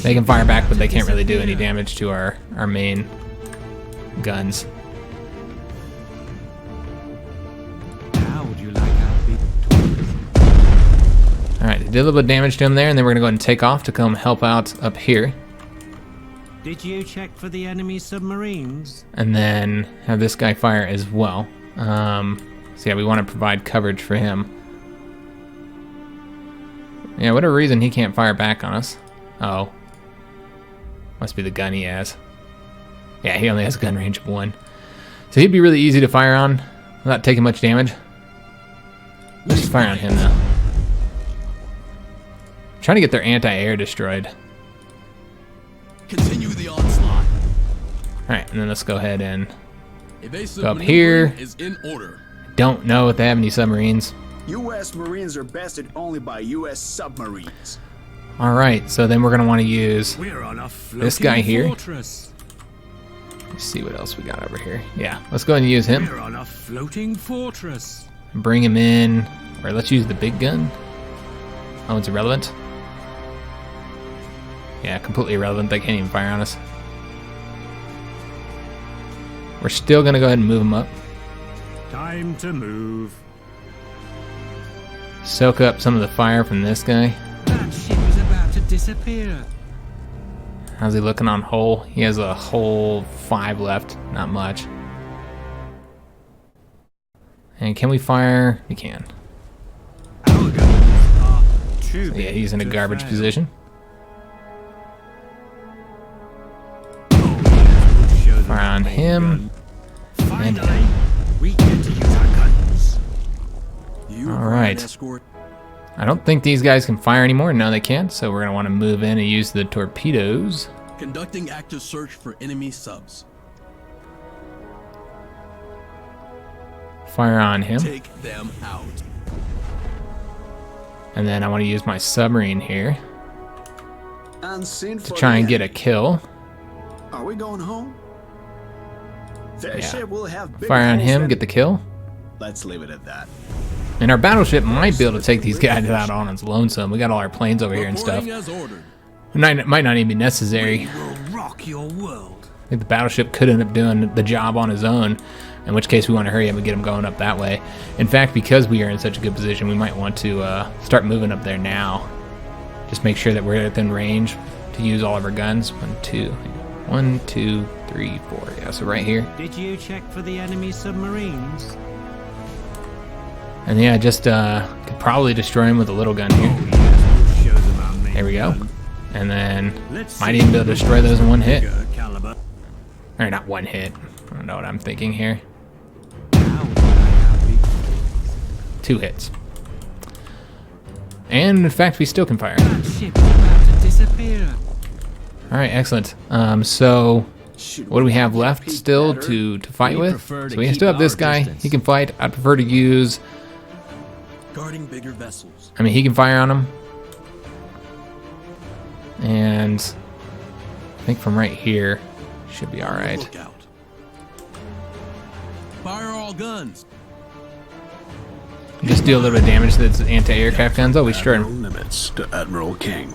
They can fire back, but they can't really do any damage to our main guns. How would you like our big toys? Alright, did a little bit of damage to him there, and then we're gonna go ahead and take off to come help out up here. Did you check for the enemy submarines? And then have this guy fire as well. So yeah, we want to provide coverage for him. Yeah, whatever reason he can't fire back on us. Oh. Must be the gun he has. Yeah, he only has gun range of 1. So he'd be really easy to fire on without taking much damage. Let's just fire on him though. Trying to get their anti-air destroyed. Continue the onslaught. Alright, and then let's go ahead and Evasive Go up maneuvering here. is in order. don't know if they have any submarines. US Marines are bested only by US submarines. Alright, so then we're going to want to use, We're on a floating This guy here. fortress. let's see what else we got over here. Yeah, let's go ahead and use him. We're on a floating fortress. Bring him in, or let's use the big gun. Oh, it's irrelevant. Yeah, completely irrelevant. They can't even fire on us. We're still going to go ahead and move him up. Time to move. Soak up some of the fire from this guy. That ship is about to disappear. How's he looking on hull? He has a hull 5 left. Not much. And can we fire? We can. Our guns are too So yeah, big he's in a to garbage fail. position. Oh, yes, we'll show them Fire on our big him. gun. Finally, we get to use our guns. You All require right. an escort? I don't think these guys can fire anymore. No, they can't. So we're going to want to move in and use the torpedoes. Conducting active search for enemy subs. Fire on him. Take them out. And then I want to use my submarine here Unseen to try and get a kill. Are we going home? Their Yeah. ship will have bigger Fire on holes him, than- get the kill. Let's leave it at that. And our battleship might be able to take these guys out on its lonesome. We got all our planes over here and stuff. Reporting as ordered. It might not even be necessary. Will rock your world. I think the battleship could end up doing the job on his own, in which case we want to hurry up and get him going up that way. In fact, because we are in such a good position, we might want to start moving up there now. Just make sure that we're within range to use all of our guns. 1, 2, 3, 4. Yeah, so right here. Did you check for the enemy submarines? And yeah, just could probably destroy him with a little gun here. Show them our main There we go. gun. And then Let's might see even be able to destroy those in one hit. bigger caliber. Or not one hit. I don't know what I'm thinking here. How would I happy? 2 hits. And in fact, we still can fire. That ship is about to disappear. All right, excellent. So Should what do we have have left Pete still better? to fight We with? prefer to So we keep still have this our guy. distance. He can fight. I'd prefer to use. Guarding bigger vessels. I mean, he can fire on him. And I think from right here should be all right. Look out. Fire all guns. Just deal a little bit of damage to its anti-aircraft guns. Oh, we sure. Admiral Nimitz to Admiral King.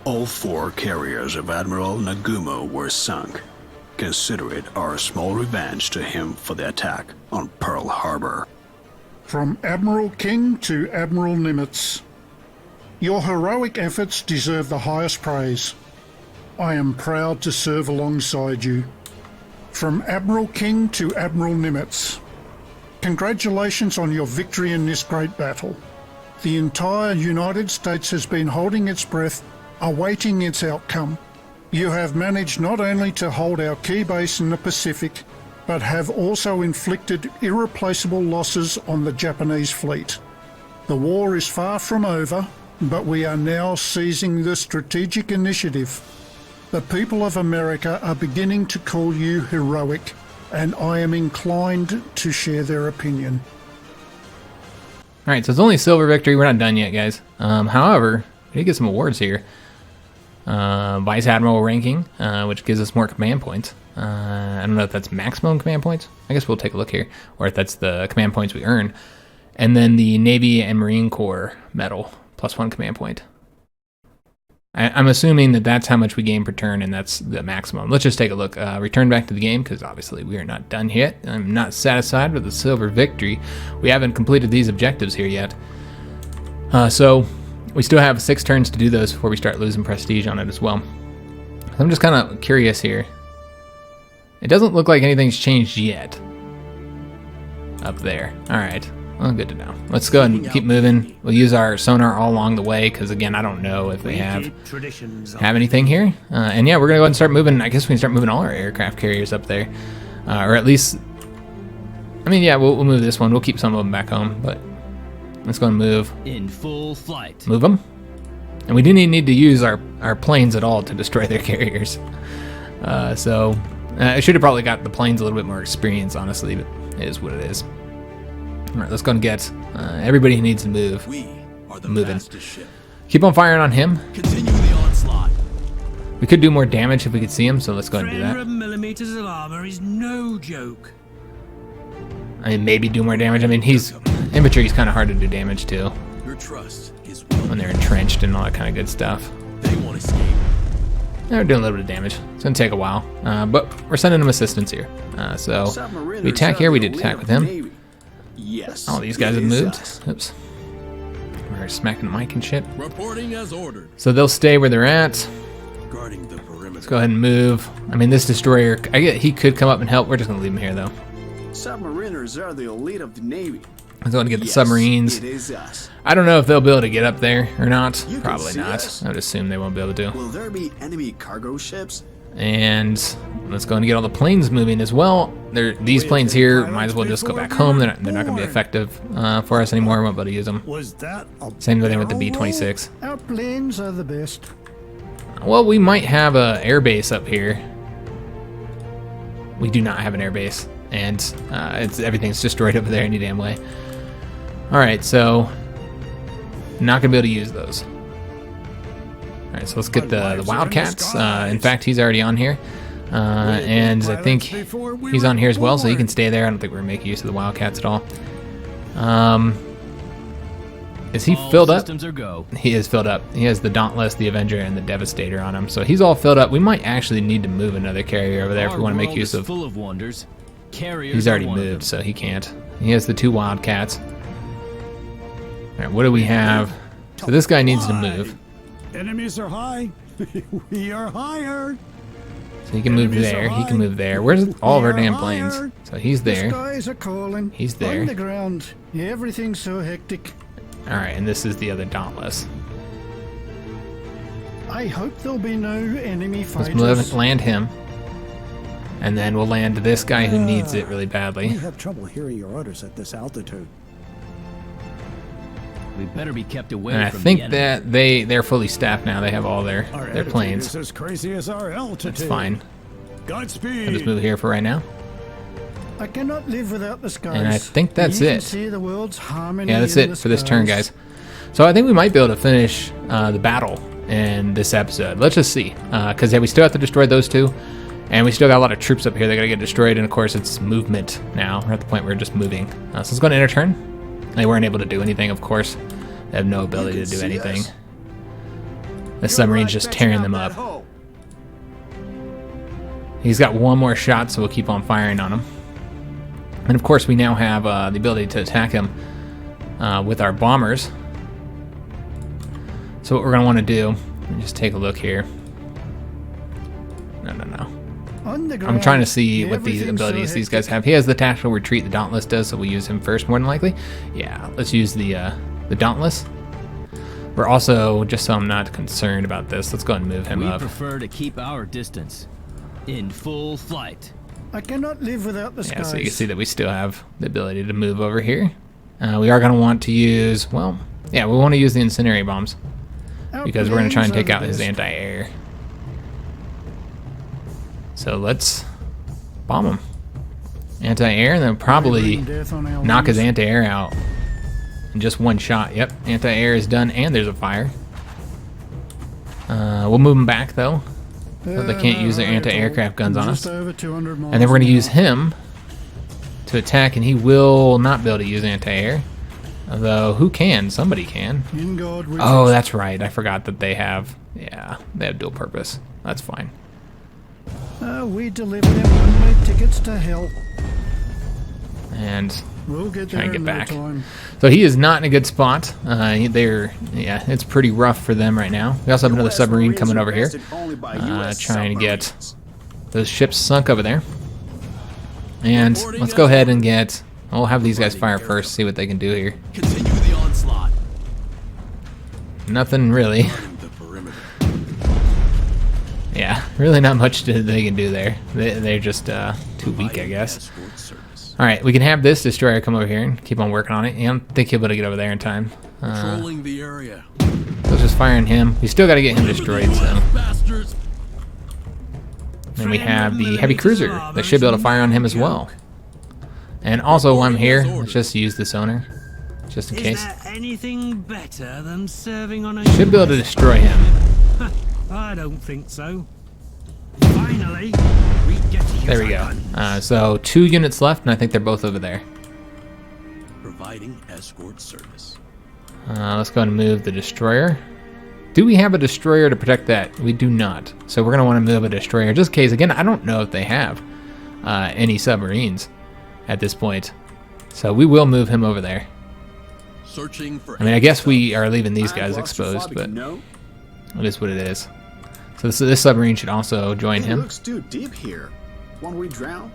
All 4 carriers of Admiral Nagumo were sunk. Consider it our small revenge to him for the attack on Pearl Harbor. From Admiral King to Admiral Nimitz. Your heroic efforts deserve the highest praise. I am proud to serve alongside you. From Admiral King to Admiral Nimitz. Congratulations on your victory in this great battle. The entire United States has been holding its breath, awaiting its outcome. You have managed not only to hold our key base in the Pacific, but have also inflicted irreplaceable losses on the Japanese fleet. The war is far from over, but we are now seizing the strategic initiative. The people of America are beginning to call you heroic, and I am inclined to share their opinion. All right, so it's only silver victory. We're not done yet, guys. However, we did get some awards here. Vice Admiral ranking, which gives us more command points. I don't know if that's maximum command points. I guess we'll take a look here, or if that's the command points we earn. And then the Navy and Marine Corps medal, +1 command point. I'm assuming that that's how much we gain per turn, and that's the maximum. Let's just take a look. Return back to the game, because obviously we are not done yet. I'm not satisfied with the silver victory. We haven't completed these objectives here yet. So we still have 6 turns to do those before we start losing prestige on it as well. I'm just kind of curious here. It doesn't look like anything's changed yet. Up there. All right. Well, good to know. Let's go ahead and keep moving. We'll use our sonar all along the way, because again, I don't know if they have anything here. And yeah, we're gonna go ahead and start moving. I guess we can start moving all our aircraft carriers up there, or at least. I mean, yeah, we'll move this one. We'll keep some of them back home, but let's go and move. In full flight. Move them. And we didn't need to use our planes at all to destroy their carriers. So I should have probably got the planes a little bit more experience, honestly, but it is what it is. All right, let's go and get everybody who needs to move. We are the Moving. fastest ship. Keep on firing on him. Continue the onslaught. We could do more damage if we could see him, so let's go ahead and do 300 that. millimeters of armor is no joke. I mean, maybe do more damage. I mean, infantry's kind of hard to do damage to Your trust is well. when they're entrenched and all that kind of good stuff. They won't escape. Yeah, we're doing a little bit of damage. It's gonna take a while, but we're sending them assistance here. So we attack here. We did attack with him. Yes. All these guys it have is moved. us. Oops. We're smacking the mic and shit. Reporting as ordered. So they'll stay where they're at. Guarding the perimeter. Let's go ahead and move. I mean, this destroyer, he could come up and help. We're just gonna leave him here though. Submariners are the elite of the Navy. Let's go ahead and get the Yes, submarines. It is us. I don't know if they'll be able to get up there or not. You can Probably see not. us. I would assume they won't be able to. Will there be enemy cargo ships? And let's go and get all the planes moving as well. These planes here might as well just go back home. They're not going to be effective for us anymore. We won't be able to use them. Same thing with the B-26. Our planes are the best. Well, we might have a air base up here. We do not have an air base, and everything's destroyed over there any damn way. All right, so not going to be able to use those. All right, so let's get the Wildcats. In fact, he's already on here. And I think he's on here as well, so he can stay there. I don't think we're going to make use of the Wildcats at all. Is he filled up? He is filled up. He has the Dauntless, the Avenger, and the Devastator on him. So he's all filled up. We might actually need to move another carrier over there if we want to make use of... He's already moved, so he can't. He has the 2 Wildcats. All right, what do we have? So this guy needs to move. Enemies are high. We are higher. So he can move there. He can move there. Where's all of our damn planes? So he's there. The skies are calling. He's there. On the ground. Everything's so hectic. All right, and this is the other Dauntless. I hope there'll be no enemy fighters. Let's land him. And then we'll land this guy who needs it really badly. We have trouble hearing your orders at this altitude. We better be kept away and I from think the enemy. that they're fully staffed now. They have all their planes. Is as crazy as our altitude. That's fine. Godspeed. I'll just move here for right now. I cannot live without the skies. And I think that's You can it. see the world's harmony Yeah, that's in it the for this turn, skies. guys. So I think we might be able to finish the battle in this episode. Let's just see. Because we still have to destroy those 2. And we still got a lot of troops up here that got to get destroyed. And, of course, it's movement now. We're at the point where we're just moving. So let's go to enter turn. They weren't able to do anything, of course. They have no ability to do anything. The submarine's just tearing them up. He's got one more shot, so we'll keep on firing on him. And of course, we now have the ability to attack him with our bombers. So what we're going to want to do, let me just take a look here. No. I'm trying to see what these abilities these guys have. He has the tactical retreat, the Dauntless does, so we'll use him first, more than likely. Yeah, let's use the Dauntless. We're also, just so I'm not concerned about this, let's go ahead and move him up. We prefer to keep our distance. In full flight. I cannot live without the skies. Yeah, so you can see that we still have the ability to move over here. We are going to want to use, well, yeah, we want to use the incendiary bombs. Because we're going to try and take out his anti-air. So let's bomb him. Anti-air, and then probably knock his anti-air out in just one shot. Yep, anti-air is done, and there's a fire. We'll move him back, though. So they can't use their anti-aircraft guns on us. And then we're going to use him to attack, and he will not be able to use anti-air. Although, who can? Somebody can. Oh, that's right. I forgot that they have, yeah, they have dual purpose. That's fine. We deliver them one-way tickets to hell. And We'll get try and get there in no back. time. So he is not in a good spot. Yeah, it's pretty rough for them right now. We also have another submarine coming over here, trying to get those ships sunk over there. And let's go ahead and get. We'll have these guys fire first, see what they can do here. Continue the onslaught. Nothing really. The perimeter. Yeah, really not much they can do there. They're just too weak, I guess. All right, we can have this destroyer come over here and keep on working on it. I don't think he'll be able to get over there in time. Patrolling the area. Let's just fire on him. We still got to get him destroyed, so. Bastards. Then we have the heavy cruiser that should be able to fire on him as well. And also, while I'm here, let's just use the sonar, just in case. Is there anything better than serving on a Should be able to destroy him. I don't think so. Finally, we get to use There we go. So 2 units left, and I think they're both over there. Providing escort service. Let's go ahead and move the destroyer. Do we have a destroyer to protect that? We do not. So we're going to want to move a destroyer just in case. Again, I don't know if they have any submarines at this point. So we will move him over there. Searching for. I mean, I guess we are leaving these guys exposed, but it is what it is. So this submarine should also join It him. looks too deep here. Won't we drown?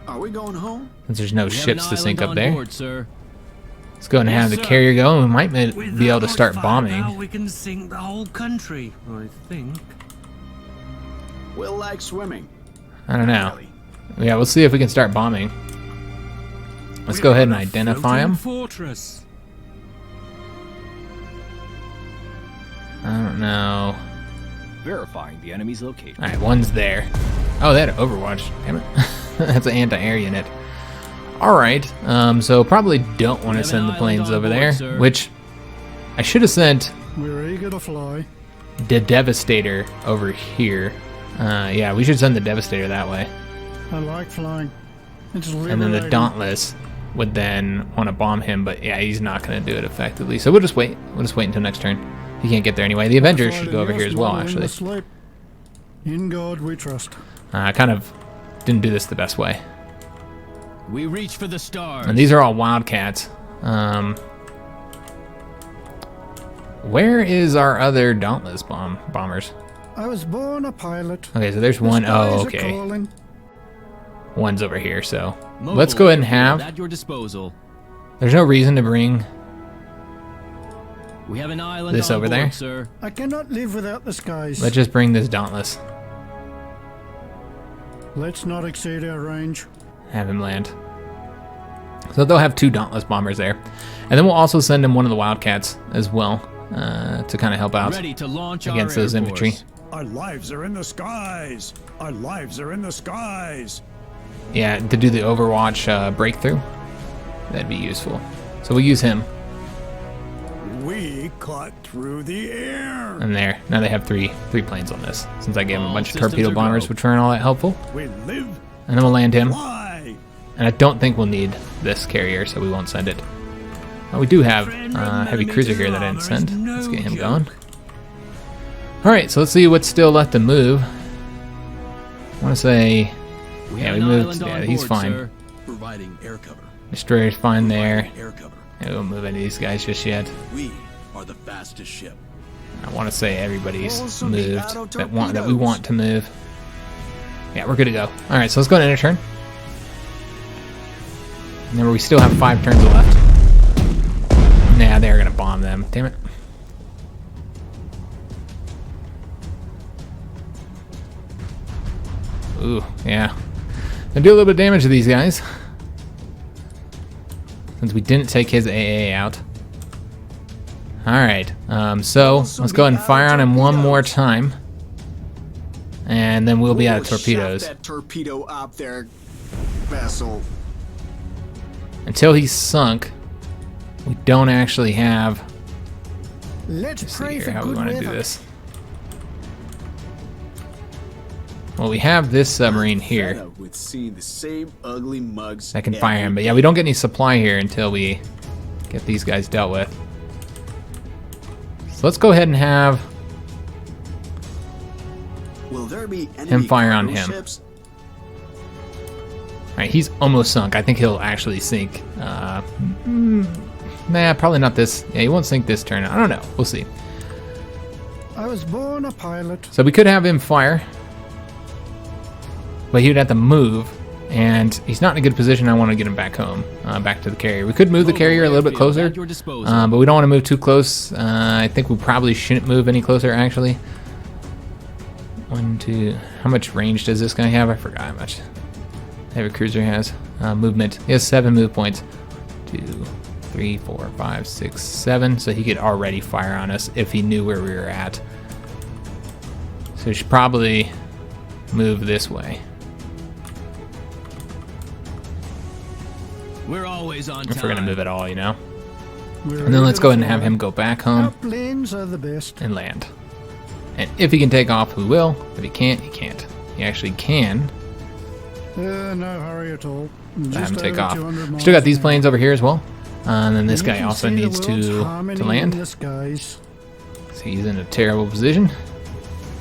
Are we going home? Since there's no We have ships an to sink island up there. on board, sir. Let's go ahead and have the carrier go, and we might be able to start bombing. Now we can sink the whole country, I think. Will like swimming. I don't know. Yeah, we'll see if we can start bombing. Let's go ahead and identify them. Fortress. I don't know. Verifying the enemy's location. Alright, one's there. Oh, they had an Overwatch. Damn it. That's an anti-air unit. Alright, so probably don't want to send the planes over there, which I should have sent We're eager to fly. the Devastator over here. Yeah, we should send the Devastator that way. I like flying. It's And then the liberating. Dauntless would then want to bomb him, but yeah, he's not going to do it effectively. So we'll just wait. We'll just wait until next turn. He can't get there anyway. The Avengers should go over here as well, actually. In God we trust. I kind of didn't do this the best way. We reach for the stars. And these are all Wildcats. Where is our other Dauntless bombers? I was born a pilot. Okay, so there's The one. skies Oh, are okay. calling. One's over here, so Mobile let's go ahead and airfield have... at your disposal. There's no reason to bring We have an island this on over board, there. sir. I cannot live without the skies. Let's just bring this Dauntless. Let's not exceed our range. Have him land. So they'll have 2 Dauntless bombers there. And then we'll also send him one of the Wildcats as well to kind of help out Ready to launch against our those air infantry. force. Our lives are in the skies. Our lives are in the skies. Yeah, to do the Overwatch breakthrough, that'd be useful. So we'll use him. We cut through the air. And there. Now they have three planes on this, since I gave them a All bunch of systems torpedo are bombers, go. which weren't all that helpful. We live, And then we'll land him. fly. And I don't think we'll need this carrier, so we won't send it. We do have heavy cruiser here that I didn't send. Let's get him going. Alright, so let's see what's still left to move. I want to say... We Yeah, have we an moved. island Yeah, on he's board, fine. sir. Providing air cover. Destroyer's fine there. Providing air cover. I won't move any of these guys just yet. We are the fastest ship. I want to say everybody's Also the moved auto that we torpedoes. want to move. Yeah, we're good to go. All right, so let's go and end a turn. Remember, we still have 5 turns left. Nah, they're gonna bomb them. Damn it. Ooh, yeah. Gonna do a little bit of damage to these guys. Since we didn't take his AA out. Alright, so let's go ahead and fire on him one more time. And then we'll be out of Shut torpedoes. that torpedo up there, vessel. Until he's sunk, we don't actually have... Let's Let's see pray here for how we good want to do weather. this. Well, we have this submarine Fed here up with seeing the same ugly mugs. that can fire him. But yeah, we don't get any supply here until we get these guys dealt with. So let's go ahead and have Will there be him fire on him. ships? Alright, he's almost sunk. I think he'll actually sink. Nah, probably not this. Yeah, he won't sink this turn. I don't know. We'll see. I was born a pilot. So we could have him fire. But he would have to move. And he's not in a good position. I want to get him back home. Back to the carrier. We could move the carrier a little bit closer. At your disposal. But we don't want to move too close. I think we probably shouldn't move any closer, actually. 1, 2... How much range does this guy have? I forgot how much. Heavy cruiser has. Movement. He has 7 move points. 2, 3, 4, 5, 6, 7. So he could already fire on us if he knew where we were at. So we should probably move this way. We're always on If time. we're going to move at all, you know. We're And then let's eager go to ahead and have fly. him go back home Airplanes are the best. and land. And if he can take off, we will. If he can't, he can't. He actually can. No hurry at all. Let him take over off. 200 miles Still got these an planes hour. over here as well. And then this You guy can also see the needs world's to harmony in land. the skies. So he's in a terrible position.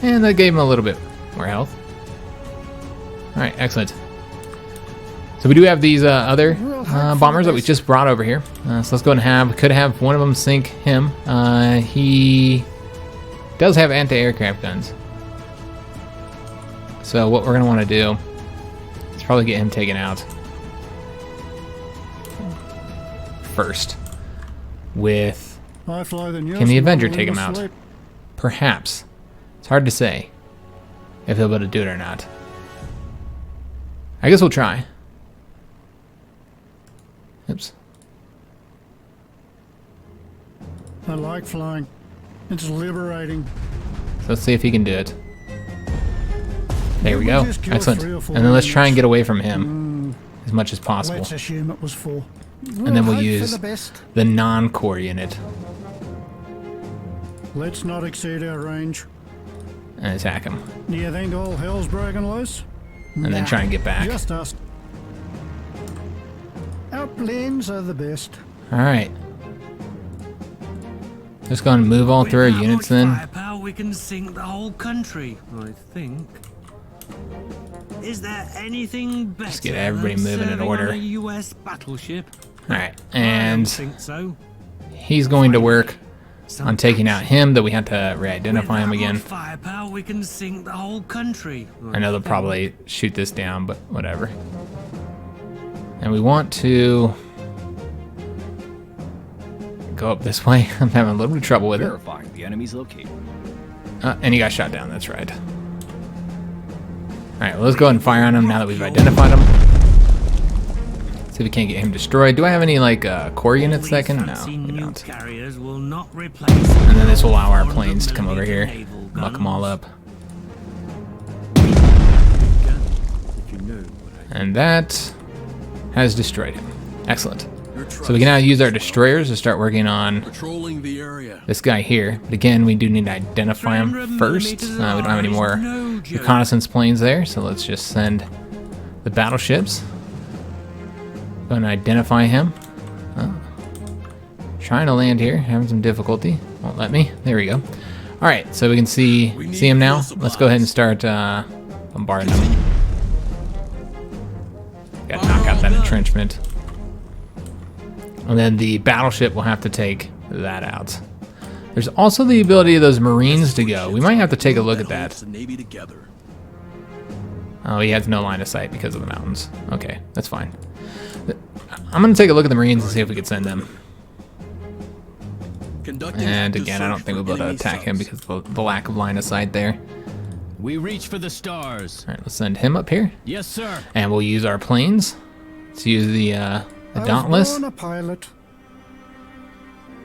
And that gave him a little bit more health. Alright, excellent. So we do have these other bombers that we just brought over here. So let's go ahead and could have one of them sink him. He does have anti-aircraft guns. So what we're going to want to do is probably get him taken out first. With... I fly the Can the Avenger take him out? Perhaps. It's hard to say. if he'll be able to do it or not. I guess we'll try. Oops. I like flying. It's liberating. So let's see if he can do it. There we Did go. we just kill Excellent. 3 or 4 And then let's try and units? get away from him as much as possible. Let's assume it was 4. And then we'll hope use for the best. the non-core unit Let's not exceed our range. and attack him. Do you think all hell's broken loose? And then try and get back. Just us. Our planes are the best. Alright. Just go and move all through our With that units much then. firepower, we can sink the whole country, I think. Is there anything better Just get everybody than moving in serving order. on a US battleship? Alright. I don't And think so. he's going to work on taking out him, that we have to re-identify him With that again. much firepower, we can sink the whole country. I know they'll probably shoot this down, but whatever. And we want to go up this way. I'm having a little bit of trouble with it. Verifying the enemy's location. And he got shot down, that's right. Alright, well, let's go ahead and fire on him now that we've identified him. See if we can't get him destroyed. Do I have any, like, core units that can? No, we don't. Carriers will not replace And then this will allow our planes to come over here, muck them all up. And that has destroyed him. Excellent. So we can now use our destroyers to start working on Patrolling the area. this guy here. But again, we do need to identify him first. We don't have any more reconnaissance planes there, so let's just send the battleships. Go and identify him. Oh. Trying to land here, having some difficulty. Won't let me. There we go. All right, so we can see him now. Let's go ahead and start bombarding him. Got to knock out that entrenchment. And then the battleship will have to take that out. There's also the ability of those Marines to go. We might have to take a look at that. The Navy together. Oh, he has no line of sight because of the mountains. Okay, that's fine. I'm going to take a look at the Marines and see if we can send them. And again, I don't think we'll be able to attack him because of the lack of line of sight there. We reach for the stars. All right, let's send him up here. Yes, sir. And we'll use our planes. Let's use the Dauntless. I was born a pilot.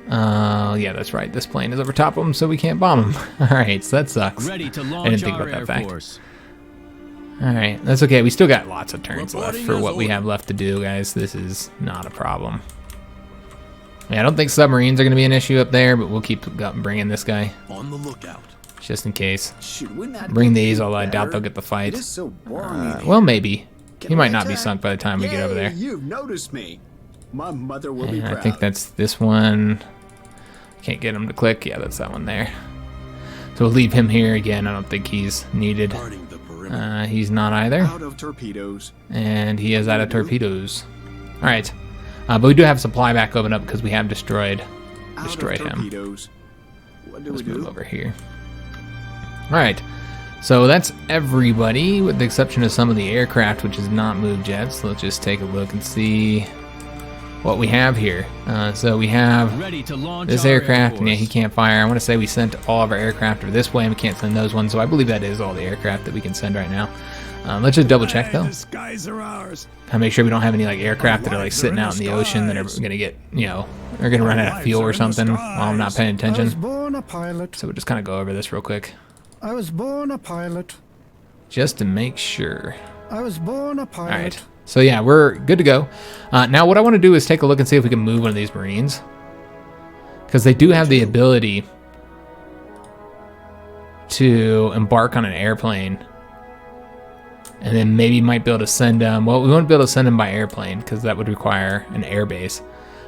Yeah, that's right. This plane is over top of him, so we can't bomb him. All right, so that sucks. Ready to I didn't launch think our about that Air fact. Force. All right, that's okay. We still got lots of turns left Reporting for as what we ordered. have left to do, guys. This is not a problem. Yeah, I don't think submarines are going to be an issue up there, but we'll keep bringing this guy On the lookout. just in case. Shoot, wouldn't that Bring be these, although I doubt better? they'll get the fight. It is so boring. Well, maybe. Can He we might not be attack? sunk by the time we get over there. Yay, you've noticed me. My mother will be And proud. I think that's this one. Can't get him to click. Yeah, that's that one there. So we'll leave him here again. I don't think he's needed. Guarding the perimeter. He's not either. Out of torpedoes. And he is out of torpedoes. All right. But we do have supply back open up because we have destroyed Out of him. torpedoes. What do Let's we move do? over here. All right. So that's everybody with the exception of some of the aircraft, which has not moved yet. So let's just take a look and see what we have here. So we have Ready to launch this our Air aircraft, and yeah, he Force. can't fire. I want to say we sent all of our aircraft over this way, and we can't send those ones. So I believe that is all the aircraft that we can send right now. Let's just double check though. The skies are ours. I make sure we don't have any like aircraft that are like sitting out in the ocean that are gonna get, are gonna run out of fuel or something while I'm not paying I was attention. born a pilot. So we'll just kind of go over this real quick, I was born a pilot. just to make sure. I was born a pilot. All right. So yeah, we're good to go. Now what I want to do is take a look and see if we can move one of these Marines, because they do have the ability to embark on an airplane, and then maybe might be able to send them. Well, we won't be able to send them by airplane because that would require an air base,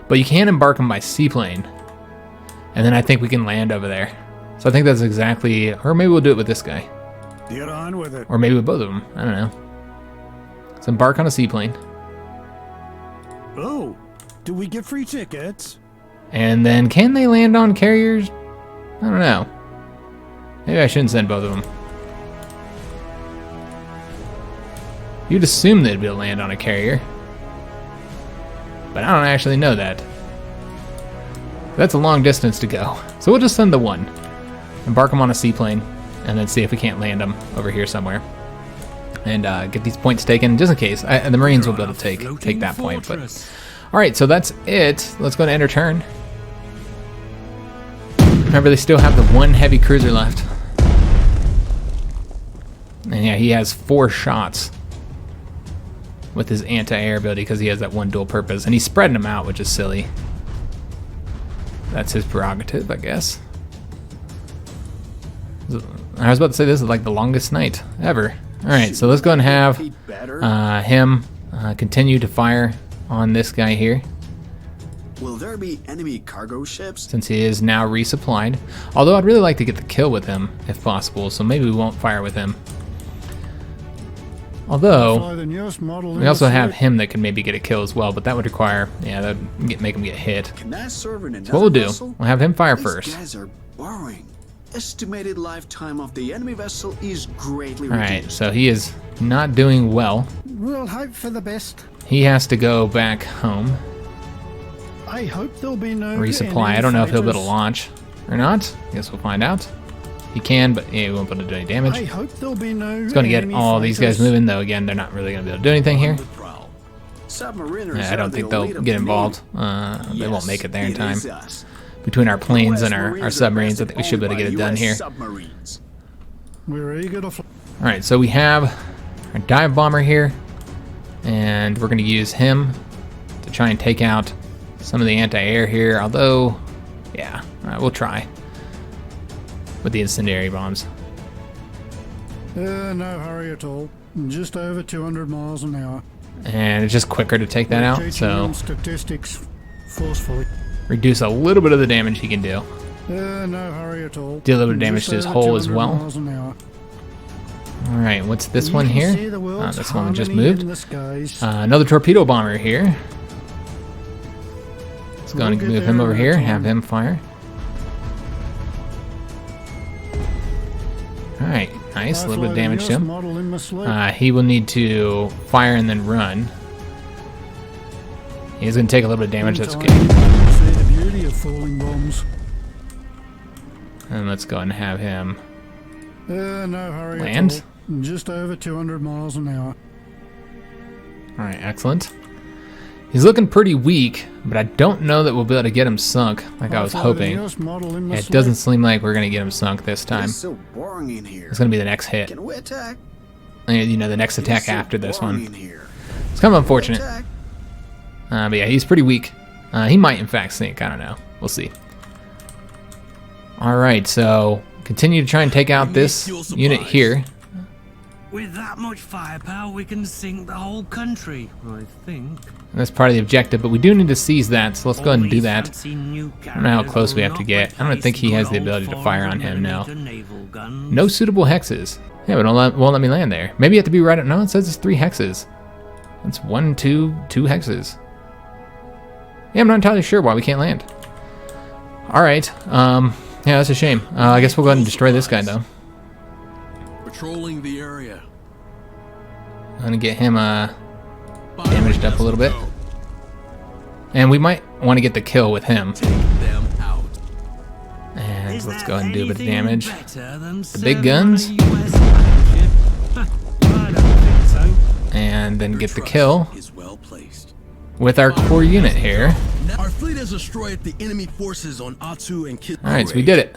but you can embark them by seaplane, and then I think we can land over there. So I think that's exactly, or maybe we'll do it with this guy, Get on with it. or maybe with both of them. I don't know. Let's embark on a seaplane. Oh, do we get free tickets? And then can they land on carriers? I don't know. Maybe I shouldn't send both of them. You'd assume they'd be able to land on a carrier, but I don't actually know that. That's a long distance to go. So we'll just send the one. Embark them on a seaplane. and then see if we can't land them over here somewhere. And get these points taken, just in case. The Marines will be able to take that point. But all right, so that's it. Let's go to enter turn. Remember, they still have the one heavy cruiser left. And yeah, he has 4 shots with his anti-air ability because he has that one dual purpose. And he's spreading them out, which is silly. That's his prerogative, I guess. I was about to say this is like the longest night ever. All right, so let's go and have him continue to fire on this guy here. Will there be enemy cargo ships? Since he is now resupplied. Although I'd really like to get the kill with him if possible, so maybe we won't fire with him. Although, we also have him that can maybe get a kill as well, but that would require, yeah, that would make him get hit. Can that serve in So what we'll do, vessel? we'll have him fire These first. guys are borrowing. Estimated lifetime of the enemy vessel is greatly All right, reduced. so he is not doing well. We'll hope for the best. He has to go back home. I hope there'll be no Resupply. I don't know if he'll be able to launch or not. I guess we'll find out. He can, but yeah, he won't be able to do any damage. I hope there'll be no. It's going to get all these guys moving, though. Again, they're not really going to be able to do anything here. Submariners Yeah, I don't are think the they'll elite of get the involved. Navy. They won't make it there in Yes, time. is us. Between our planes and our Marines are submarines, I think we should be able to vested get it done only by here. US submarines. We're eager to fly. All right, so we have our dive bomber here, and we're going to use him to try and take out some of the anti-air here. Although, yeah, we'll try with the incendiary bombs. No hurry at all. Just over 200 miles an hour. And it's just quicker to take that out, Teaching so them statistics forcefully. reduce a little bit of the damage he can do. No hurry at all. Do a little bit of damage Just to his over hull as 200 well. miles an hour. All right, what's this You one can here? see the world's This one just harmony moved. in the skies. Another torpedo bomber here. Let's go and We'll get move him there over in here, time. have him fire. All right, nice, a little bit of damage to him. Model in my sleep. He will need to fire and then run. He's going to take a little bit of damage, that's In okay. time, see the beauty of falling bombs. And let's go and have him No hurry land. at all. Just over 200 miles an hour. All right, excellent. He's looking pretty weak, but I don't know that we'll be able to get him sunk like I was I'll fly the hoping. newest model in my It sleep. doesn't seem like we're going to get him sunk this time. It's so boring in here. It's going to be the next hit. Can we attack? You know, the next attack It's so after this boring one. in here. It's kind of unfortunate. Attack. But yeah, he's pretty weak. He might, in fact, sink. I don't know. We'll see. All right, so continue to try and take out this unit here. With that much firepower, we can sink the whole country, I think. That's part of the objective, but we do need to seize that, so let's go ahead and do that. I don't know how close we have to get. I don't think he has the ability to fire on him now. No suitable hexes. Yeah, but it won't let me land there. Maybe you have to be right at... No, it says it's 3 hexes. It's 1, 2, 2 hexes. Yeah, I'm not entirely sure why we can't land. All right. Yeah, that's a shame. I guess we'll go ahead and destroy this guy, though. Patrolling the area. I'm gonna get him damaged up a little bit. And we might want to get the kill with him. Take them out. And let's go ahead and do a bit of damage. The big guns. I don't think so. And then Your get the trust kill is well placed. with our core unit here. Our fleet has destroyed the enemy forces on Atu and Kit. Alright, so we did it.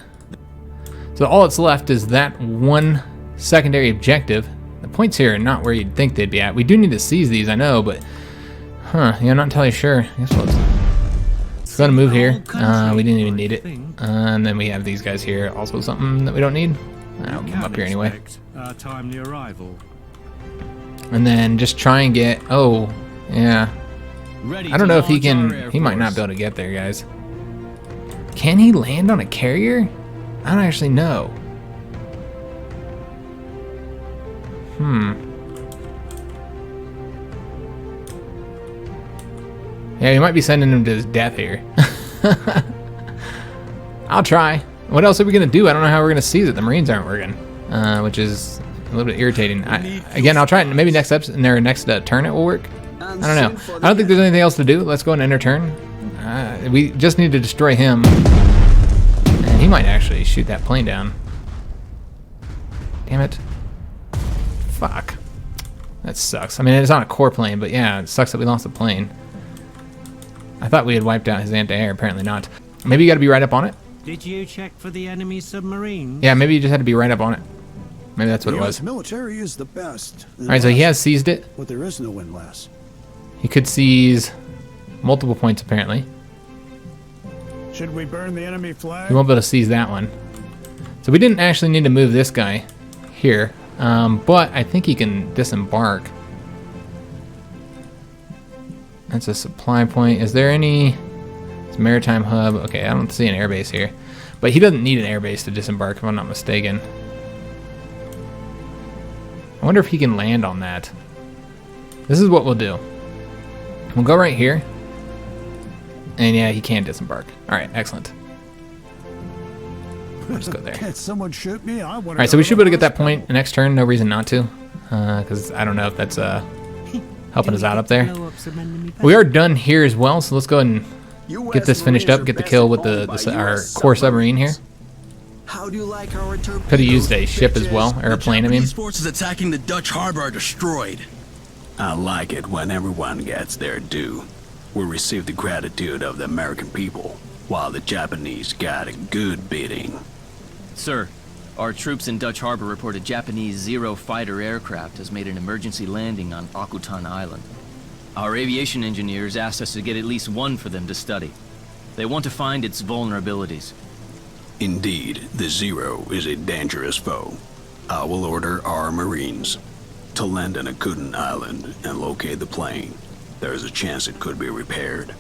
So all that's left is that one secondary objective. The points here are not where you'd think they'd be at. We do need to seize these, I know, but... Huh, yeah, I'm not entirely sure. I guess we'll... Let's go to move here. We didn't even need it. And then we have these guys here. Also something that we don't need. I'll move up here anyway. Timely arrival. And then just try and get... Oh, yeah. I don't know if he can... He might not be able to get there, guys. Can he land on a carrier? I don't actually know. Yeah, he might be sending him to his death here. I'll try. What else are we going to do? I don't know how we're going to seize it. The Marines aren't working, which is a little bit irritating. Again, I'll try it. Maybe next episode, in their next turn it will work. I don't know. I don't think there's anything else to do. Let's go and enter turn. We just need to destroy him. And he might actually shoot that plane down. Damn it. Fuck. That sucks. I mean, it's not a core plane, but yeah, it sucks that we lost the plane. I thought we had wiped out his anti-air. Apparently not. Maybe you got to be right up on it. Did you check for the enemy submarine? Yeah, maybe you just had to be right up on it. Maybe that's what it was. The military is the best. Alright, so he has seized it. But there is no windlass. He could seize multiple points, apparently. Should we burn the enemy flag? He won't be able to seize that one. So we didn't actually need to move this guy here. But I think he can disembark. That's a supply point. Is there any... It's a maritime hub. Okay, I don't see an airbase here. But he doesn't need an airbase to disembark, if I'm not mistaken. I wonder if he can land on that. This is what we'll do. We'll go right here. And yeah, he can disembark. Alright, excellent. We'll just go there. Can someone shoot me? Alright, so we should be able to get that point next turn. No reason not to. Because I don't know if that's helping us out up there. We are done here as well, so let's go ahead and get this finished up. Get the kill with our core submarine here. How do you like our torpedoes, Could have used a ship as well, or a plane, I mean. Japanese forces attacking the Dutch harbor are destroyed. I like it when everyone gets their due. We receive the gratitude of the American people, while the Japanese got a good beating. Sir, our troops in Dutch harbor report a Japanese Zero fighter aircraft has made an emergency landing on Akutan Island. Our aviation engineers asked us to get at least one for them to study. They want to find its vulnerabilities. Indeed, the Zero is a dangerous foe. I will order our Marines to land on Akutan Island and locate the plane. There is a chance it could be repaired.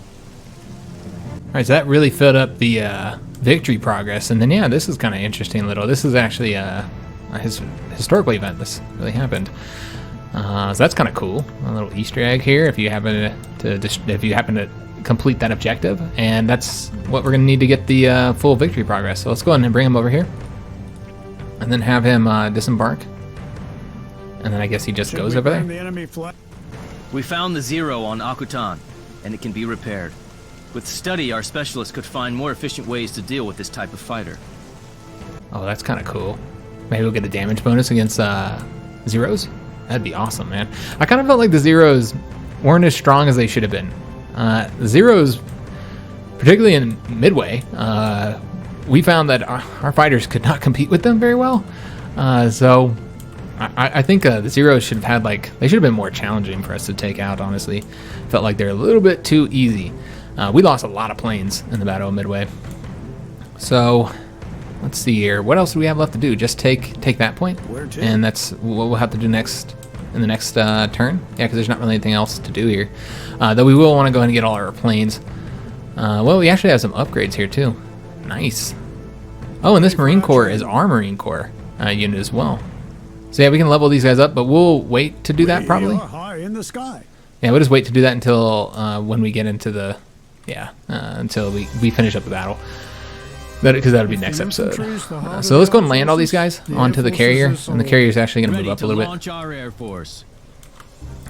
Alright, so that really filled up the victory progress. And then, yeah, this is kind of interesting little. This is actually a historical event. This really happened. So that's kind of cool. A little Easter egg here if you happen to complete that objective. And that's what we're going to need to get the full victory progress. So let's go ahead and bring him over here. And then have him disembark. And then I guess he just goes over there. We found the Zero on Akutan, and it can be repaired. With study, our specialists could find more efficient ways to deal with this type of fighter. Oh, that's kind of cool. Maybe we'll get a damage bonus against Zeros? That'd be awesome, man. I kind of felt like the Zeros weren't as strong as they should have been. The Zeros, particularly in Midway, we found that our fighters could not compete with them very well. So I think the Zeros should have had, they should have been more challenging for us to take out, honestly. Felt like they're a little bit too easy. We lost a lot of planes in the Battle of Midway. So, let's see here. What else do we have left to do? Just take that point? And that's what we'll have to do next in the next turn. Yeah, because there's not really anything else to do here. Though we will want to go ahead and get all our planes. Well, we actually have some upgrades here, too. Nice. Oh, and this Marine Corps is our Marine Corps unit as well. So yeah, we can level these guys up, but we'll wait to do that probably. High in the sky. Yeah, we'll just wait to do that until when we get into the, until we finish up the battle. Because that'll be next episode. So let's go and land all these guys onto the carrier, and the carrier is actually going to move up a little bit. Our Air Force.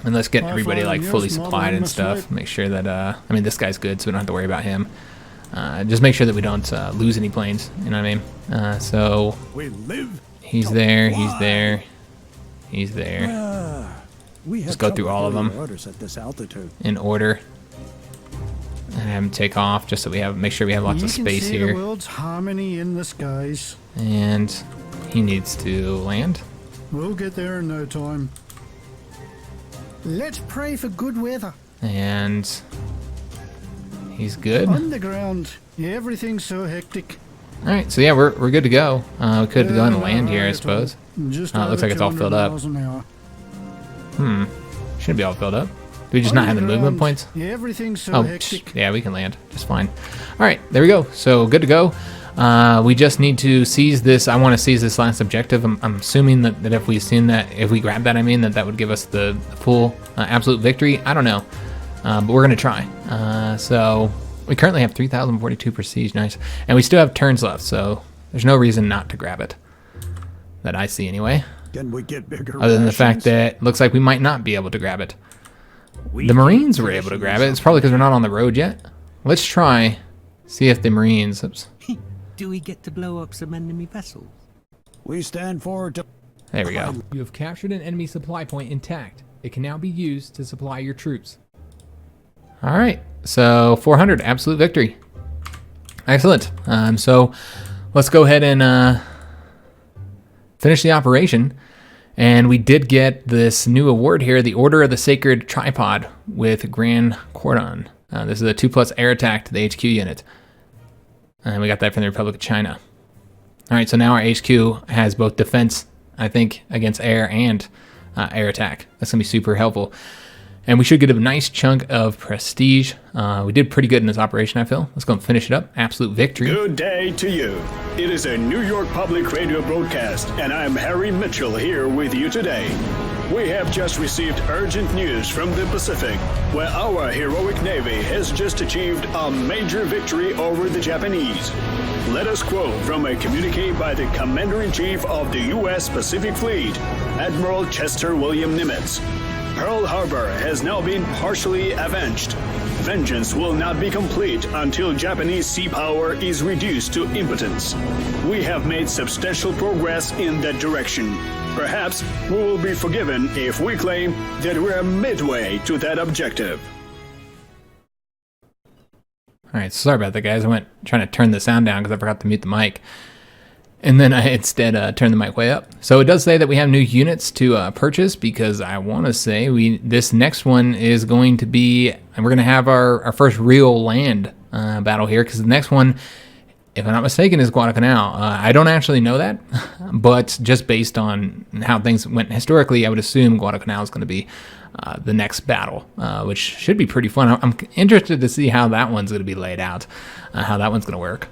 And let's get everybody fully supplied and stuff. Make sure that I mean, this guy's good, so we don't have to worry about him. Just make sure that we don't lose any planes. You know what I mean? So he's there. He's there. He's there. Just go through all of them in order. And have him take off just so we make sure we have lots of space here. The world's harmony in the skies. And he needs to land. We'll get there in no time. Let's pray for good weather. And he's good. On the ground, everything's so hectic. All right, so yeah, we're good to go. We could go and land here, I suppose. It looks like it's all filled up. Shouldn't be all filled up. Do we just not have the movement points? Everything's so hectic. Yeah, we can land just fine. All right, there we go. So good to go. We just need to seize this. I want to seize this last objective. I'm assuming that if we grab that, I mean that would give us the full absolute victory. I don't know, but we're gonna try. So we currently have 3,042 prestige, nice, and we still have turns left. So there's no reason not to grab it, that I see anyway. Can we get bigger other than the fact that it looks like we might not be able to grab it. The Marines were able to grab it. It's probably because we're not on the road yet. Let's try, see if the Marines. Oops. Do we get to blow up some enemy vessels? We stand for. There we go. You have captured an enemy supply point intact. It can now be used to supply your troops. All right, so 400, absolute victory. Excellent. So let's go ahead and finish the operation. And we did get this new award here, the Order of the Sacred Tripod with Grand Cordon. This is a 2+ air attack to the HQ unit. And we got that from the Republic of China. All right, so now our HQ has both defense, I think, against air and air attack. That's going to be super helpful. And we should get a nice chunk of prestige. We did pretty good in this operation, I feel. Let's go and finish it up. Absolute victory. Good day to you. It is a New York Public Radio broadcast, and I'm Harry Mitchell here with you today. We have just received urgent news from the Pacific, where our heroic Navy has just achieved a major victory over the Japanese. Let us quote from a communique by the Commander-in-Chief of the U.S. Pacific Fleet, Admiral Chester William Nimitz. Pearl Harbor has now been partially avenged. Vengeance will not be complete until Japanese sea power is reduced to impotence. We have made substantial progress in that direction. Perhaps we will be forgiven if we claim that we're midway to that objective. All right, sorry about that, guys. I went trying to turn the sound down because I forgot to mute the mic. And then I instead turned the mic way up. So it does say that we have new units to purchase, because I want to say this next one is going to be, and we're going to have our first real land battle here, because the next one, if I'm not mistaken, is Guadalcanal. I don't actually know that, but just based on how things went historically, I would assume Guadalcanal is going to be the next battle, which should be pretty fun. I'm interested to see how that one's going to be laid out, how that one's going to work.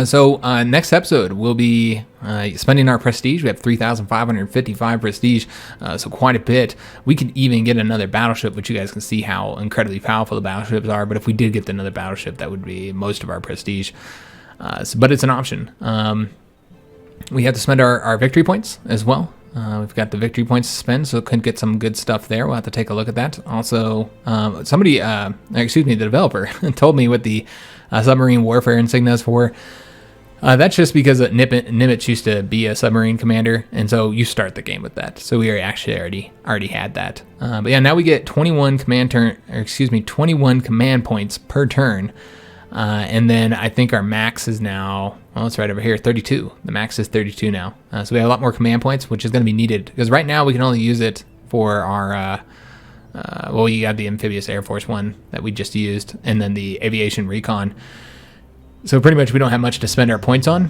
So next episode, we'll be spending our prestige. We have 3,555 prestige, so quite a bit. We could even get another battleship, which you guys can see how incredibly powerful the battleships are. But if we did get another battleship, that would be most of our prestige. But it's an option. We have to spend our victory points as well. We've got the victory points to spend, so could get some good stuff there. We'll have to take a look at that. Also, the developer told me what the submarine warfare insignia is for. That's just because Nimitz used to be a submarine commander, and so you start the game with that. So we already had that. But yeah, now we get 21 command points per turn. And then I think our max is now, well, it's right over here, 32. The max is 32 now. So we have a lot more command points, which is going to be needed, because right now we can only use it for our, you have the Amphibious Air Force one that we just used, and then the Aviation Recon. So pretty much we don't have much to spend our points on,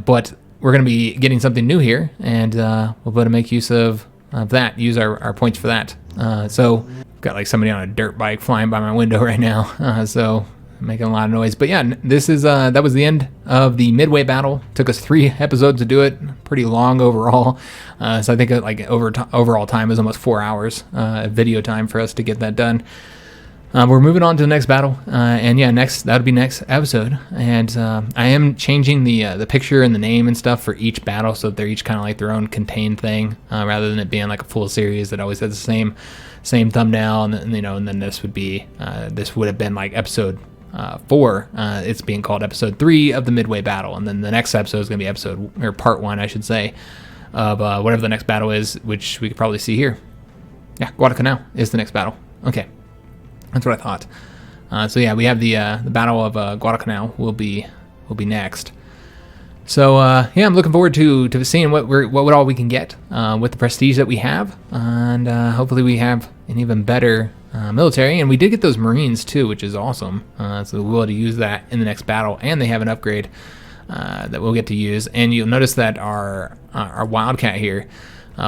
but we're going to be getting something new here, and we'll be able to make use of that, use our points for that. So got like somebody on a dirt bike flying by my window right now, so making a lot of noise. But yeah, this is that was the end of the Midway battle. Took us 3 episodes to do it, pretty long overall. So I think like overall time is almost 4 hours video time for us to get that done. We're moving on to the next battle, and yeah, that'll be next episode. And I am changing the picture and the name and stuff for each battle, so that they're each kind of like their own contained thing, rather than it being like a full series that always has the same thumbnail. And then this would have been like episode 4. It's being called episode 3 of the Midway battle, and then the next episode is going to be part 1, I should say, of whatever the next battle is, which we could probably see here. Yeah, Guadalcanal is the next battle. Okay. That's what I thought. So yeah, we have the Battle of Guadalcanal will be next. So yeah, I'm looking forward to seeing what all we can get with the prestige that we have, and hopefully we have an even better military. And we did get those Marines too, which is awesome. So we'll be able to use that in the next battle, and they have an upgrade that we'll get to use. And you'll notice that our Wildcat here,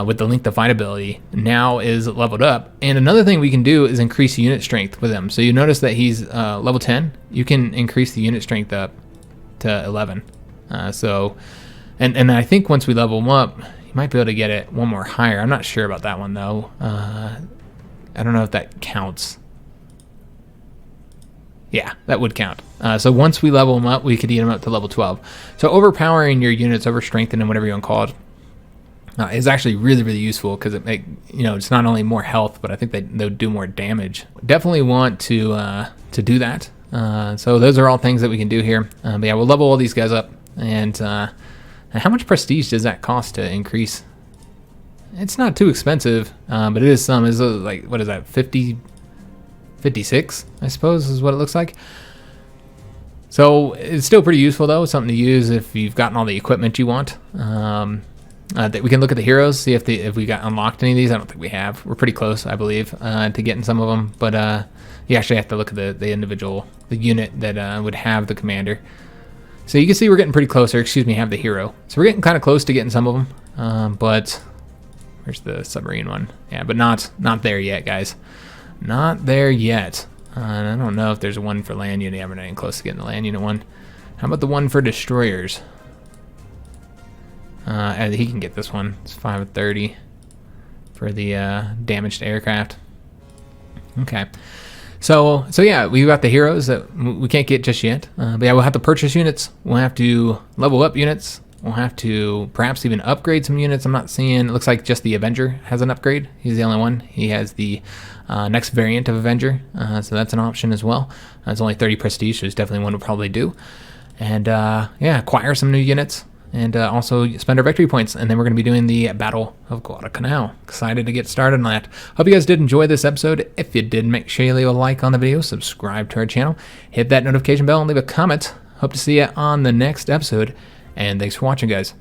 with the Link to Fight ability, now is leveled up. And another thing we can do is increase unit strength with him. So you notice that he's level 10. You can increase the unit strength up to 11. And I think once we level him up, you might be able to get it one more higher. I'm not sure about that one though. I don't know if that counts. Yeah, that would count. So once we level him up, we could get him up to level 12. So overpowering your units, overstrengthening, whatever you want to call it, is actually really, really useful, because it's not only more health, but I think they'll do more damage. Definitely want to do that. So those are all things that we can do here. But yeah, we'll level all these guys up and And how much prestige does that cost to increase? It's not too expensive, but it is some. Is like, what is that, 50, 56, I suppose, is what it looks like. So it's still pretty useful, though. Something to use if you've gotten all the equipment you want. That we can look at the heroes, see if we got unlocked any of these. I don't think we have. We're pretty close, I believe, to getting some of them. But you actually have to look at the individual, the unit that would have the commander. So you can see we're getting pretty close, or excuse me, have the hero. So we're getting kind of close to getting some of them. But where's the submarine one? Yeah, but not there yet, guys. Not there yet. I don't know if there's one for land unit. Yeah, we're not even close to getting the land unit one. How about the one for destroyers? And he can get this one. It's 530 for the damaged aircraft. Okay. So yeah, we got the heroes that we can't get just yet. But yeah, we'll have to purchase units. We'll have to level up units. We'll have to perhaps even upgrade some units. I'm not seeing. It looks like just the Avenger has an upgrade. He's the only one. He has the next variant of Avenger, so that's an option as well. It's only 30 prestige, so it's definitely one we'll probably do. And yeah, acquire some new units, and also spend our victory points. And then we're going to be doing the Battle of Guadalcanal. Excited to get started on that. Hope you guys did enjoy this episode. If you did, make sure you leave a like on the video, subscribe to our channel, hit that notification bell, and leave a comment. Hope to see you on the next episode. And thanks for watching, guys.